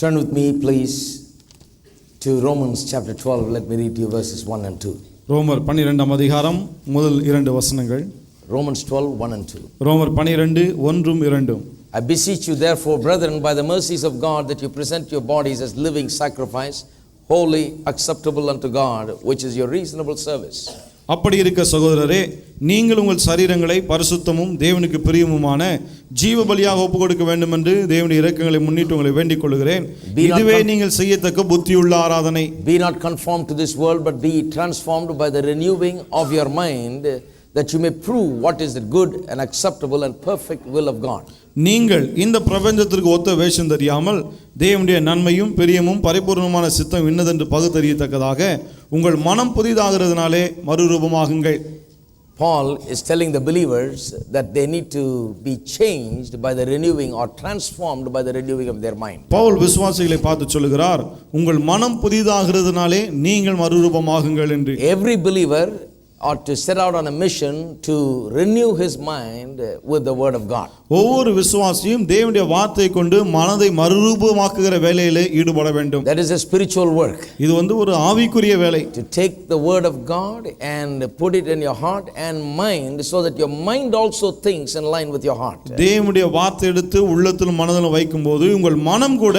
Turn with me, please, to Romans chapter 12. Let me read to you verses 1 and 2. ரோமர் 12 அதிகாரம் முதல் 2 வசனங்கள். Romans 12, 1 and 2. ரோமர் 12 1 2. I beseech you, therefore, brethren, by the mercies of God, that you present your bodies as living sacrifice, holy, acceptable unto God, which is your reasonable service. அப்படி இருக்க சகோதரரே, நீங்கள் உங்கள் சரீரங்களை பரிசுத்தமும் தேவனுக்கு பிரியமுமான ஜீவ பலியாக ஒப்புக் கொடுக்க வேண்டும் என்று தேவனுடைய இரக்கங்களை முன்னிட்டு உங்களை வேண்டிக் கொள்கிறேன். இதுவே நீங்கள் செய்யத்தக்க புத்தியுள்ள ஆராதனை. Be not conformed to this world, but be transformed by the renewing of your mind, that you may prove what is the good and acceptable and perfect will of God. நீங்கள் இந்த பிரபஞ்சத்திற்கு ஒத்த வேஷம் தெரியாமல் தேவனுடைய நன்மையும் பிரியமும் பரிபூர்ணமான சித்தம் இன்னதென்று பகுத்தறியத்தக்கதாக உங்கள் மனம் புதிதாகிறதுனாலே மறுரூபமாகுங்கள். Paul is telling the believers that they need to be changed by the renewing or transformed by the renewing of their mind. Pavul விசுவாசிகளை பார்த்து சொல்லுகிறார், உங்கள் மனம் புதிதாகிறதுனாலே நீங்கள் மறுரூபமாகுங்கள் என்று. Every believer ought to set out on a mission to renew his mind with the word of God. ஒவ்வொரு விசுவாசியும் தேவனுடைய வார்த்தையை கொண்டு மனதை மறுரூபமாக்குகிற வேலையிலே ஈடுபட வேண்டும். That is a spiritual work. இது ஒரு ஆவிக்குரிய வேலை. To take the word of God and put it in your heart and mind, so that your mind also thinks in line with your heart. தேவனுடைய வார்த்தை எடுத்து உள்ளத்திலும் மனதிலும் வைக்கும்போது உங்கள் மனம் கூட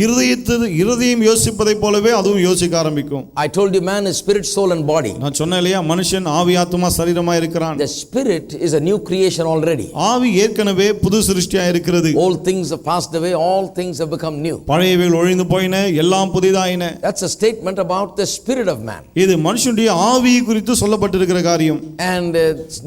இருதயம் யோசிப்பதை போலவே அதுவும் யோசிக்க ஆரம்பிக்கும். I told you, man is spirit, soul and body. நான் சொன்னேன் இல்லையா, மனுஷன் ஆவி ஆத்துமா சரீரமா இருக்கிறான். The spirit is a new creation already. ஆவி ஏற்கனவே புது சிருஷ்டியா இருக்கிறது. All things have passed away, all things have become new. பழையவைகள் ஒழிந்து போயின, எல்லாம் புதிதாயின. That's a statement about the spirit of man. இது மனுஷனுடைய ஆவி குறித்து சொல்லப்பட்டிருக்கிற காரியம். And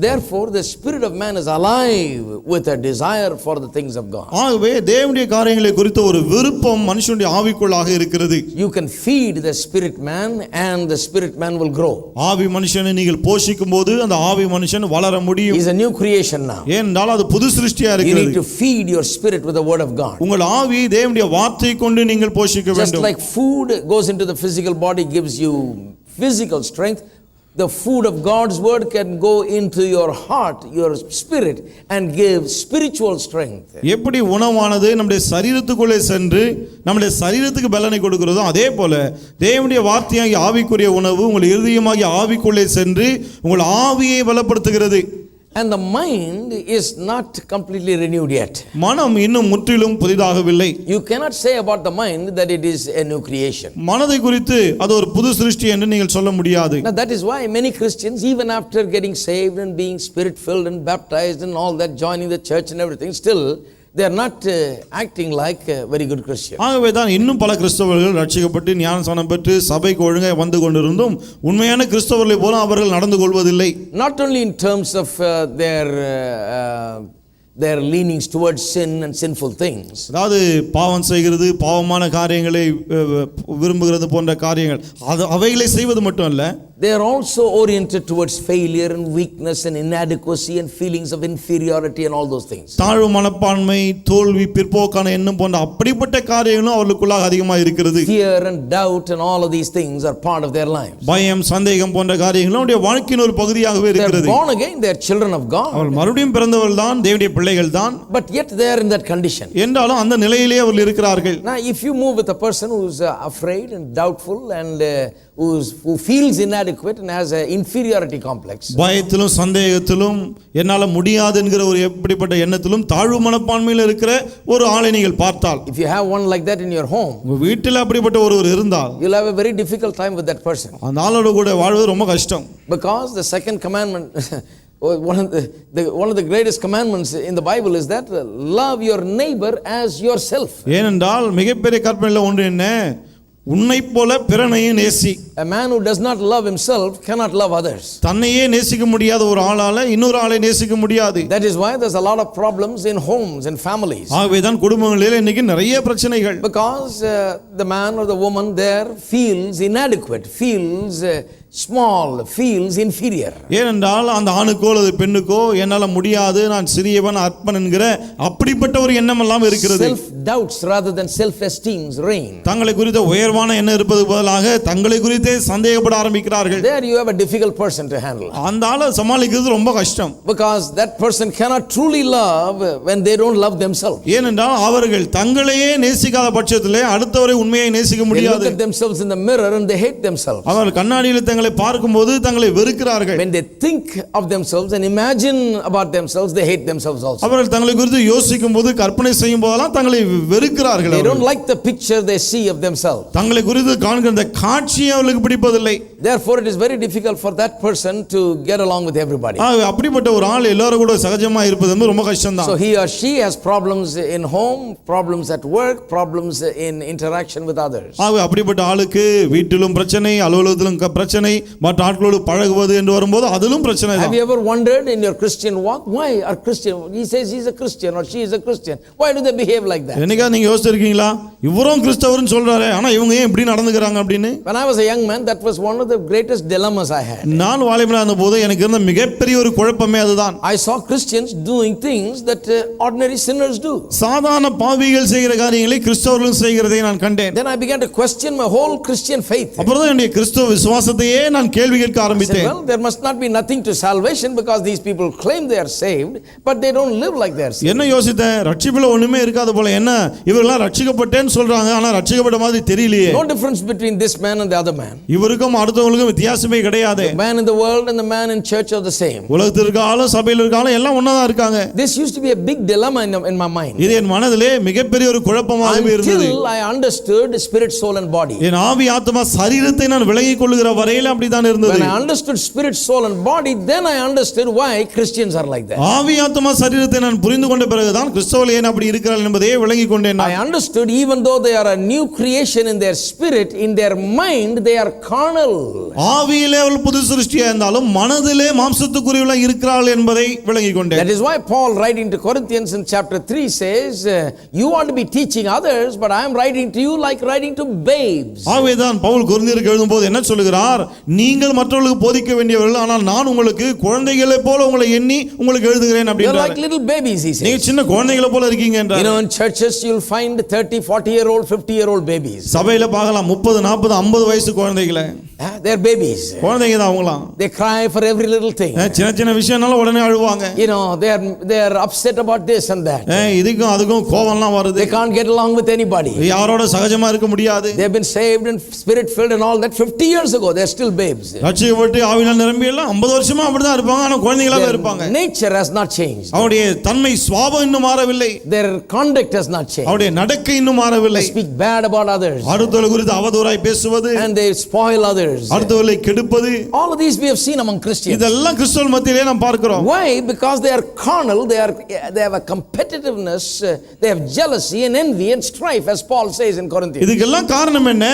therefore the spirit of man is alive with a desire for the things of God. ஆகவே தேவனுடைய காரியங்களை குறித்த ஒரு விருப்பம் மனுஷனுடைய ஆவிக்குள்ளாக இருக்கிறது. You can feed the spirit man and the spirit man will grow. ஆவி மனுஷனை நீங்கள் போஷிக்கும்போது அந்த ஆவி மனுஷன் வளர முடியும். He is a new creation now. ஏனென்றால் அது புது சிருஷ்டியா இருக்கிறது. You need to feed your spirit with the word of God. உங்கள் ஆவியை தேவனுடைய வார்த்தையை கொண்டு நீங்கள் போஷிக்க வேண்டும். Just like food goes into the physical body, gives you physical strength, the food of God's word can go into your heart, your spirit, and give spiritual strength. எப்படி உணவானது நம்முடைய சரீரத்துக்குள்ளே சென்று நம்முடைய சரீரத்துக்கு பலனை கொடுக்கிறதோ அதே போல தேவனுடைய வார்த்தையாகிய ஆவிக்குரிய உணவு உங்கள் இருதயமாகிய ஆவிக்குள்ளே சென்று உங்கள் ஆவியை பலப்படுத்துகிறது. And the mind is not completely renewed yet. மனம் இன்னும் முற்றிலும் புதிதாகவில்லை. You cannot say about the mind that it is a new creation. மனதை குறித்து அது ஒரு புது சிருஷ்டி என்று நீங்கள் சொல்ல முடியாது. Now that is why many Christians, even after getting saved and being spirit filled and baptized and all that, joining the church and everything, still they are not acting like very good Christians. ஆகவே தான் இன்னும் பல கிறிஸ்தவர்கள் ரட்சிக்கப்பட்டு ஞானஸ்நானம் பெற்று சபைக்கு ஒழுங்காய் வந்து கொண்டிருந்தும் உண்மையான கிறிஸ்தவர்களைப் போல அவர்கள் நடந்து கொள்வதில்லை. Not only in terms of their leanings towards sin and sinful things. அதாவது பாவம் செய்கிறது, பாவமான காரியங்களை விரும்புகிறது போன்ற காரியங்கள் அவைகளை செய்வது மட்டும் அல்ல, they are also oriented towards failure and weakness and inadequacy and feelings of inferiority and all those things. தாழ்வு மனப்பான்மை, தோல்வி, பிற்போக்கான எண்ணம் போன்ற அப்படிப்பட்ட காரியங்களும் அவர்களுக்குள்ளாக அதிகமாக இருக்கிறது. Fear and doubt and all of these things are part of their lives. பயம், சந்தேகம் போன்ற காரியங்களும் அவருடைய வாழ்க்கையின் ஒரு பகுதியாகவே இருக்கிறது. They are born again, they are children of God. அவர்கள் மறுபடியும் பிறந்தவர்கள் தான், தேவனுடைய பிள்ளைகள் தான். But yet they are in that condition. என்றாலும் அந்த நிலையிலே அவர்கள் இருக்கிறார்கள். Now if you move with a person who is afraid and doubtful and who feels inadequate and has an inferiority complex, பயத்திலும் சந்தேகத்திலும் என்னால முடியாது என்கிற ஒரு எப்படிப்பட்ட எண்ணத்திலும் தாழ்வு மனப்பான்மையில் இருக்கிற ஒரு ஆளை நீங்கள் பார்த்தால், if you have one like that in your home, உங்க வீட்டில் அப்படிப்பட்ட ஒருவர் இருந்தால், you'll have a very difficult time with that person. அந்த ஆளோட கூட வாழ்வது ரொம்ப கஷ்டம். Because the second commandment one of the greatest commandments in the Bible is that love your neighbor as yourself. ஏனென்றால் மிகப்பெரிய கற்பனையில் ஒன்று என்ன, உன்னை போல பிறனையும் நேசி. A man who does not love himself cannot love others. தன்னையே நேசிக்க முடியாத ஒரு ஆளால இன்னொரு ஆளை நேசிக்க முடியாது. That is why there's a lot of problems in homes and families. ஆகவே தான் குடும்பங்களில் இன்னைக்கு நிறைய பிரச்சனைகள். Because the man or the woman there feels inadequate, feels small feels inferior. ஏனென்றால் அந்த ஆணுக்கோ அல்லது பெண்ணுக்கோ என்னால முடியாது, நான் சிறியவன், அற்பன் என்கிற அப்படிப்பட்ட ஒரு எண்ணம் எல்லாம் இருக்கிறது. Self doubts rather than self esteems reign. தங்களை குறித்த உயர்வான எண்ணம் இருப்பதற்கு பதிலாக தங்களை குறித்தே சந்தேகப்பட ஆரம்பிக்கிறார்கள். There you have a difficult person to handle. அந்த ஆளை சமாளிக்கிறது ரொம்ப கஷ்டம். Because that person cannot truly love when they don't love themselves. ஏனென்றால் அவர்கள் தங்களையே நேசிக்காத பட்சத்திலே அடுத்தவரை உண்மையை நேசிக்க They look முடியாது. at themselves in the mirror and they hate themselves. அவர்கள் கண்ணாடியில் தங்களை பார்க்கும்போது தங்களை வெறுக்கிறார்கள். When they think of themselves and imagine about themselves, they hate themselves also. அவர்கள் தங்களை குறித்து யோசிக்கும் போது, கற்பனை செய்யும் போதெல்லாம் தங்களை வெறுக்கிறார்கள். They don't like the picture they see of themselves. தங்களை குறித்து காண்கிற அந்த காட்சியை அவர்களுக்கு பிடிப்பதில்லை. Therefore it is very difficult for that person to get along with everybody. அப்படிப்பட்ட ஒரு ஆள் எல்லாரும் கூட சகஜமா இருப்பது ரொம்ப கஷ்டம் தான். So he or she has problems in home, problems at work, problems in interaction with others. அப்படிப்பட்ட ஆளுக்கு வீட்டிலும் பிரச்சனை, அலுவலகத்திலும் பிரச்சனை, மற்ற ஆட்களோடு பழகுவது என்று வரும்போது அதிலும் பிரச்சனை தான். Have you ever wondered in your Christian walk why are Christian, he says he's a Christian or she is a Christian, why do they behave like that? என்னைக்கா நீங்க யோசிச்சிருக்கீங்களா, இவரும் கிறிஸ்தவர்னு சொல்றாரு ஆனா இவங்க ஏன் இப்படி நடந்துக்கறாங்க அப்படினு? When I was a young man, that was one of the greatest dilemmas I had. நான் வாலிபனா இருந்தபோது எனக்கு இருந்த மிகப்பெரிய ஒரு குழப்பமே அதுதான். I saw Christians doing things that ordinary sinners do. சாதாரண பாவிகள் செய்கிற காரியங்களை கிறிஸ்தவர்களும் செய்கிறதை நான் கண்டேன். Then I began to question my whole Christian faith. அப்புறம் தான் என்னுடைய கிறிஸ்தவ விசுவாசத்தையே நான் கேள்வி கேட்க ஆரம்பித்தேன். Well, there must not be nothing to salvation because these people claim they are saved but they don't live like they are saved. என்ன யோசித்தேன், ரட்சிப்புல ஒண்ணுமே இருக்காத போல, என்ன இவரெல்லாம் ரட்சிக்கப்பட்டேன்னு சொல்றாங்க ஆனா ரட்சிக்கப்பட்ட மாதிரி தெரியலையே. No difference between this man and the other man. இவருக்கும் அடுத்தவங்களுக்கும் வித்தியாசமே கிடையாது. The man in the world and the man in church are the same. உலகத்தில் இருக்க ஆளும் சபையில் இருக்க ஆளும் எல்லாம் ஒண்ணா தான் இருக்காங்க. This used to be a big dilemma in my mind. இது என் மனதிலே மிகப்பெரிய ஒரு குழப்பமாகவே இருந்தது. Until I understood spirit, soul and body. என் ஆவி ஆத்மா சரீரத்தை நான் விளங்கிக் கொள்ளுகிற வரையில அப்படிதான் இருந்தது. When I understood spirit, soul and body, then I understood why Christians are like that. ஆவி ஆத்மா சரீரத்தை நான் புரிந்து கொண்ட பிறகுதான் கிறிஸ்தவர்கள் ஏன் அப்படி இருக்கிறார்கள் என்பதை விளங்கிக் கொண்டேன். I understood even though they are a new creation in their spirit, in their mind they are carnal. ஆவியிலே அவர்கள் புது சிருஷ்டியா இருந்தாலும் மனதிலே மாம்சத்துக்குரியவர்களாக இருக்கிறார்கள் என்பதை விளங்கிக் கொண்டேன். That is why Paul writing to Corinthians in chapter 3 says, you ought to be teaching others but I am writing to you like writing to babes. ஆவேதான் Pavul கொரிந்தியருக்கு எழுதும்போது என்ன சொல்கிறார், நீங்கள் மற்றவர்களுக்கு போதிக்க வேண்டியவர்கள் ஆனால் நான் உங்களுக்கு குழந்தைகளை போல உங்களை எண்ணி உங்களுக்கு எழுதுகிறேன் அப்படின்றார். You are like little babies, he says. நீங்க சின்ன குழந்தைகளை போல இருக்கீங்க என்றார். You know, in churches you will find 30 40 year old 50 year old babies. சபையில பார்க்கலாம் 30 40 50 வயசு குழந்தைகளை. They are babies. குழந்தைங்க தான் அவங்கலாம். They cry for every little thing. சின்ன சின்ன விஷயம்னால உடனே அழுவாங்க. You know, they are upset about this and that. இதுக்கும் அதுக்கும் கோவம்லாம் வருது. They can't get along with anybody. யாரோட சகஜமா இருக்க முடியாது. They have been saved and spirit filled and all that 50 years ago, they are still babes. ரட்சிக்கப்பட்டு ஆவியால் நிரம்பி எல்லாம் 50 வருஷமா அப்படிதான் இருப்பாங்க, ஆனா குழந்தைகளாவே இருப்பாங்க. Nature has not changed. அவருடைய தன்மை சுபாவம் இன்னும் மாறவில்லை. Their conduct has not changed. அவருடைய நடக்கை இன்னும் மாறவில்லை. They speak bad about others. அடுத்தவர்கள் குறித்து அவதூறாய் பேசுவது, and they spoil others. அடுத்தவர்களை கெடுப்பது, all of these we have seen among Christians. இதெல்லாம் கிறிஸ்தவ மத்தியிலே நாம் பார்க்கிறோம். Why? Because they are carnal, they have a competitiveness, they have jealousy and envy and strife as Paul says in Corinthians. இதுக்கெல்லாம் காரணம் என்ன?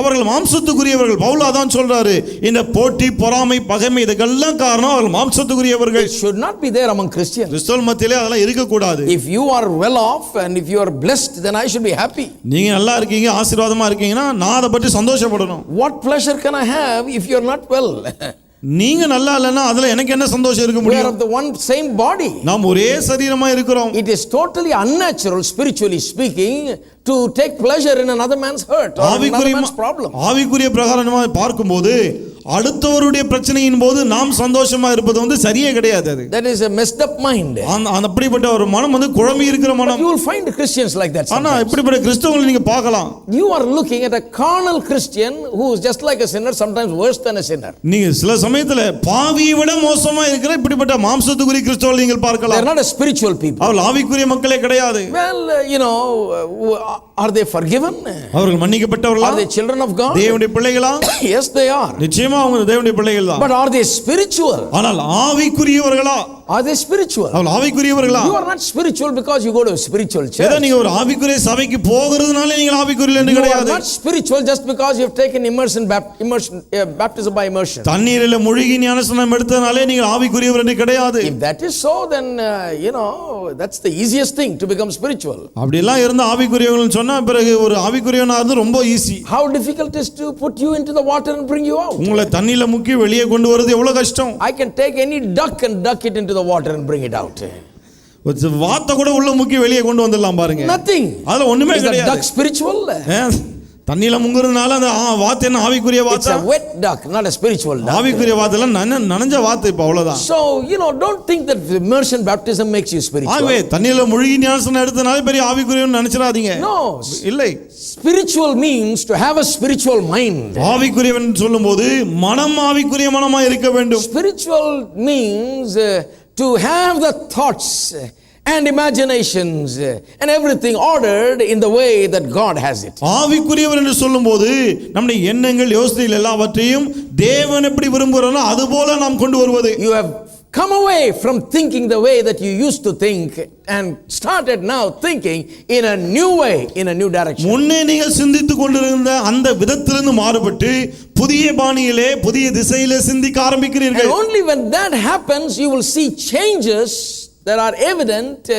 அவர்கள் மாம்சத்துக்குரியவர்கள். பவுல் அதான் சொல்றாரு, இந்த போட்டி பொறாமை பகைமை இதுக்கெல்லாம் காரணம் அவர்கள் மாம்சத்துக்குரியவர்கள். It should not be there among Christians. கிறிஸ்தவ மத்தியிலே அதெல்லாம் இருக்க கூடாது. If you are well off and if you are blessed, then I should be happy. நீங்க நல்லா இருக்கீங்க, ஆசீர்வாதமா இருக்கீங்கன்னா நான் அதை பற்றி சந்தோஷப்படணும். What pleasure can I have if you are not well? நீங்க நல்லா இல்லனா அதுல எனக்கு என்ன சந்தோஷம் இருக்க முடியும்? We are of the one same body. நாம் ஒரே சரீரமா இருக்கிறோம். It is totally unnatural, spiritually speaking, to take pleasure in another man's hurt or another man's problem. ஆவிக்குரிய பிரகாரமா பார்க்கும்போது அடுத்தவருடைய பிரச்சனையின் போது நாம் சந்தோஷமா இருப்பது சரியே கிடையாது. அது That is a messed up mind. அப்படிப்பட்ட ஒரு மனம் குழம்பி இருக்கிற மனம். You will find Christians like that. ஆனா இப்படிப்பட்ட கிறிஸ்தவங்களை நீங்க பார்க்கலாம். You are looking at a carnal Christian who is just like a sinner, sometimes worse than a sinner. நீங்க சில சமயத்துல பாவியை விட மோசமா இருக்கிற இப்படிப்பட்ட மாம்சத்துக்குரிய கிறிஸ்தவர்களை நீங்கள் பார்க்கலாம். They are not a spiritual people. அவர்கள் ஆவிக்குரிய மக்களே கிடையாது. Well, you know, are they forgiven? அவர்கள் மன்னிக்கப்பட்டவர்களா? Are they children of God? தேவனுடைய பிள்ளைகளா? Yes, they are. நிச்சயமா அவங்க தேவனுடைய பிள்ளைகள் தான். But are they spiritual? ஆனால் ஆவிக்குரியவர்களா? Are they spiritual? அவர்கள் ஆவிக்குரியவர்களா? You are not spiritual because you go to a spiritual church. ஏதோ நீங்க ஒரு ஆவிக்குரிய சபைக்கு போகிறதுனால நீங்கள் ஆவிக்குரியல் என்று You are கிடையாது. not spiritual just because you have taken baptism by immersion. தண்ணீரில் முழுகி ஞானஸ்நானம் எடுத்ததனாலே நீங்கள் ஆவிக்குரியவர் என்று கிடையாது. If that is so, then that's the easiest thing to become spiritual. அப்படி எல்லாம் இருந்த ஆவிக்குரியவர்கள் சொன்னா பிறகு ஒரு ஆவிக்குரியவனா இருந்து ரொம்ப easy. How difficult is to put you into the water and bring you out? உங்களை தண்ணியில முக்கி வெளியே கொண்டு வரது எவ்வளவு கஷ்டம். I can take any duck and duck it into the water and bring it out. வாத்தை கூட உள்ள முக்கி வெளியே கொண்டு வந்துடலாம் பாருங்க. Nothing. அதுல ஒண்ணுமே கிடையாது. Is the கிடையாது. duck spiritual? தண்ணியில முங்குறதுனால அந்த வாத்து என்ன ஆவிக்குரிய It's வாத்தா? a wet duck, not a spiritual duck. ஆவிக்குரிய வாத்தெல்லாம் நனஞ்ச வாத்து இப்ப அவ்வளவுதான். So, don't think that immersion baptism makes you spiritual. ஆகவே தண்ணியில முழுகி ஞானஸ்நானம் எடுத்தனால பெரிய ஆவிக்குரியவன் நினைச்சிராதீங்க. No. இல்லை. Spiritual means to have a spiritual mind. ஆவிக்குரியவன் சொல்லும்போது மனம் ஆவிக்குரிய மனமா இருக்க வேண்டும். Spiritual means to have the thoughts and imaginations and everything ordered in the way that God has it. ஆவிக்குரியவர் என்று சொல்லும்போது நம்முடைய எண்ணங்கள் யோசனைகள் எல்லாவற்றையும் தேவன் எப்படி விரும்புகிறாரோ அதுபோல நாம் கொண்டு வருவது. You have come away from thinking the way that you used to think and started now thinking in a new way, in a new direction. முன்னே நீங்கள் சிந்தித்துக் கொண்டிருந்த அந்த விதத்திலிருந்து மாறுபட்டு புதிய பாணியிலே புதிய திசையிலே சிந்திக்க ஆரம்பிக்கிறீர்கள். And only when that happens you will see changes that are evident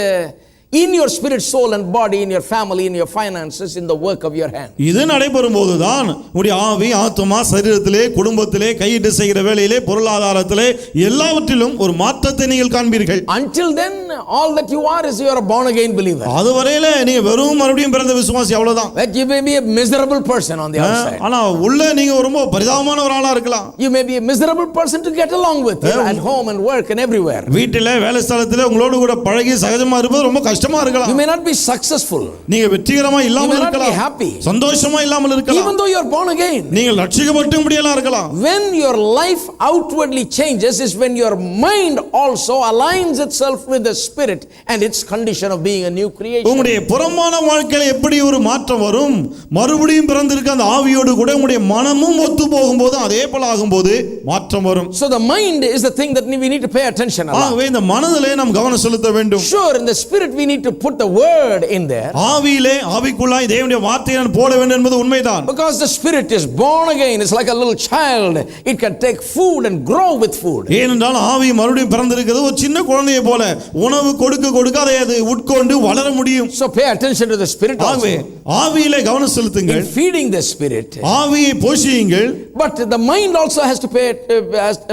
in your spirit, soul and body, in your family, in your finances, in the work of your hand. இது நடைபெறும் போதுதான் உங்களுடைய ஆவி ஆத்துமா சரீரத்திலே குடும்பத்திலே கையிட்டு செய்கிற வேலையிலே பொருளாதாரத்திலே எல்லாவற்றிலும் ஒரு மாற்றத்தை நீங்கள் காண்பீர்கள். Until then all that you are is you are a born again believer. அதுவரையில நீங்க வெறும் மறுபடியும் பிறந்த விசுவாசி அவ்வளவுதான். That you may be a miserable person on the outside. ஆனா உள்ள நீங்க ரொம்ப பரிதாபமான ஒரு ஆளா இருக்கலாம். You may be a miserable person to get along with at home and work and everywhere. வீட்டிலே வேலை ஸ்தலத்திலே உங்களோடு கூட பழகி சகஜமா இருப்பது ரொம்ப கஷ்டமா இருக்கலாம். You may not be successful. நீங்க வெற்றிகரமா இல்லாமல் இருக்கலாம். You may not be happy. சந்தோஷமா இல்லாமல் இருக்கலாம். Even though you are born again. நீங்கள் ரட்சிக்கப்பட்டு முடியலாம் இருக்கலாம். When your life outwardly changes is when your mind also aligns itself with the spirit and its condition of being a new creation. உங்களுடைய புறமான வாழ்க்கையில எப்படி ஒரு மாற்றம் வரும்? மறுபடியும் பிறந்திருக்க அந்த ஆவியோடு கூட உங்களுடைய மனமும் ஒத்து போகும்போது அதே போல ஆகும்போது மாற்றம் வரும். So the mind is the thing that we need to pay attention about. ஆகவே இந்த மனதிலே நாம் கவனம் செலுத்த வேண்டும். Sure, in the spirit we need to put the word in there. ஆவியிலே ஆவிக்குள்ளாய் தேவனுடைய வார்த்தையை நான் போட வேண்டும் என்பது உண்மைதான். Because the spirit is born again, it's like a little child. It can take food and grow with food. ஏனென்றால் ஆவி மறுபடியும் பிறந்திருக்கிறது ஒரு சின்ன குழந்தையை போல உணவு கொடுக்க அதை உட்கொண்டு வளர முடியும். So pay attention to the spirit also. ஆவியிலே கவனம் செலுத்துங்கள். In feeding the spirit. ஆவியை போஷியுங்கள். But the mind also has to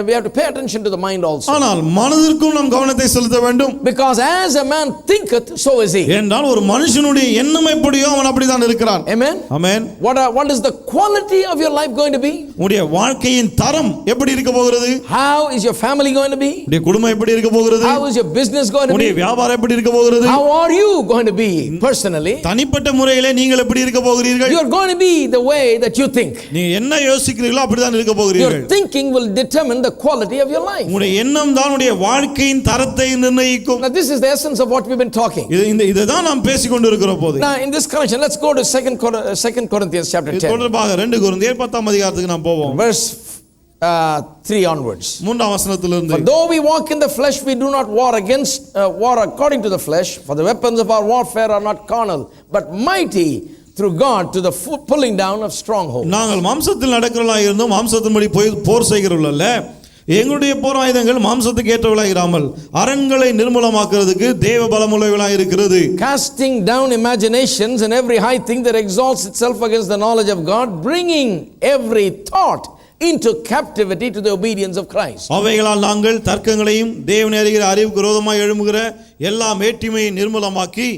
we have to pay attention to the mind also. ஆனால் மனதிற்கும் நாம் கவனத்தை செலுத்த வேண்டும். Because as a man thinketh, so is he. என்றால் ஒரு மனுஷனுடைய எண்ணம் எப்படியோ அவன் அப்படிதான் இருக்கிறான். Amen. Amen. What is the quality of your life going to be? உங்களுடைய வாழ்க்கையின் தரம் எப்படி இருக்க போகிறது? How is your family going to be? உங்களுடைய குடும்பம் எப்படி இருக்க போகிறது? How is your business going to be? உங்களுடைய வியாபாரம் எப்படி இருக்க போகிறது? How are you going to be personally? தனிப்பட்ட முறையிலே நீங்கள் எப்படி இருக்க போகிறீர்கள்? You are going to be the way that you think. நீங்க என்ன யோசிக்கிறீர்களோ அப்படிதான் இருக்க போகிறீர்கள். Your thinking will determine the quality of your life. உங்களுடைய எண்ணம் தான் உங்களுடைய வாழ்க்கையின் தரத்தை நிர்ணயிக்கும். Now this is the essence of what we've been talking. இதுதான் நாம் பேசிக் கொண்டிருக்கிற போது. Now in this connection let's go to 2 Corinthians chapter 10. தொடர்பாக 2 கொரிந்தியர் 10ஆம் அதிகாரத்துக்கு நாம் போவோம். Verse 3 onwards. 3ஆம் வசனத்திலிருந்து For though we walk in the flesh we do not war according to the flesh, for the weapons of our warfare are not carnal but mighty through God to the pulling down of strongholds. நாங்கள் மாம்சத்தில் நடக்கிறவர்களாய் இருந்தோம் மாம்சத்தின்படி போர் செய்கிறவர்கள் அல்ல. எங்களுடைய போர் ஆயுதங்கள் மாம்சத்துக்கு ஏற்றவர்களாய் இராமல் அரண்களை நிர்மூலமாக்குறதுக்கு தேவ பலமுள்ளவர்களாய் இருக்கிறது. Casting down imaginations and every high thing that exalts itself against the knowledge of God, bringing every thought into captivity to the obedience of Christ. அவைகளால் நாங்கள் தர்க்கங்களையும் தேவனை அறிகிற அறிவுக்கு விரோதமாய் எழும்புகிற எல்லா மேட்டிமையை நிர்மூலமாக்கி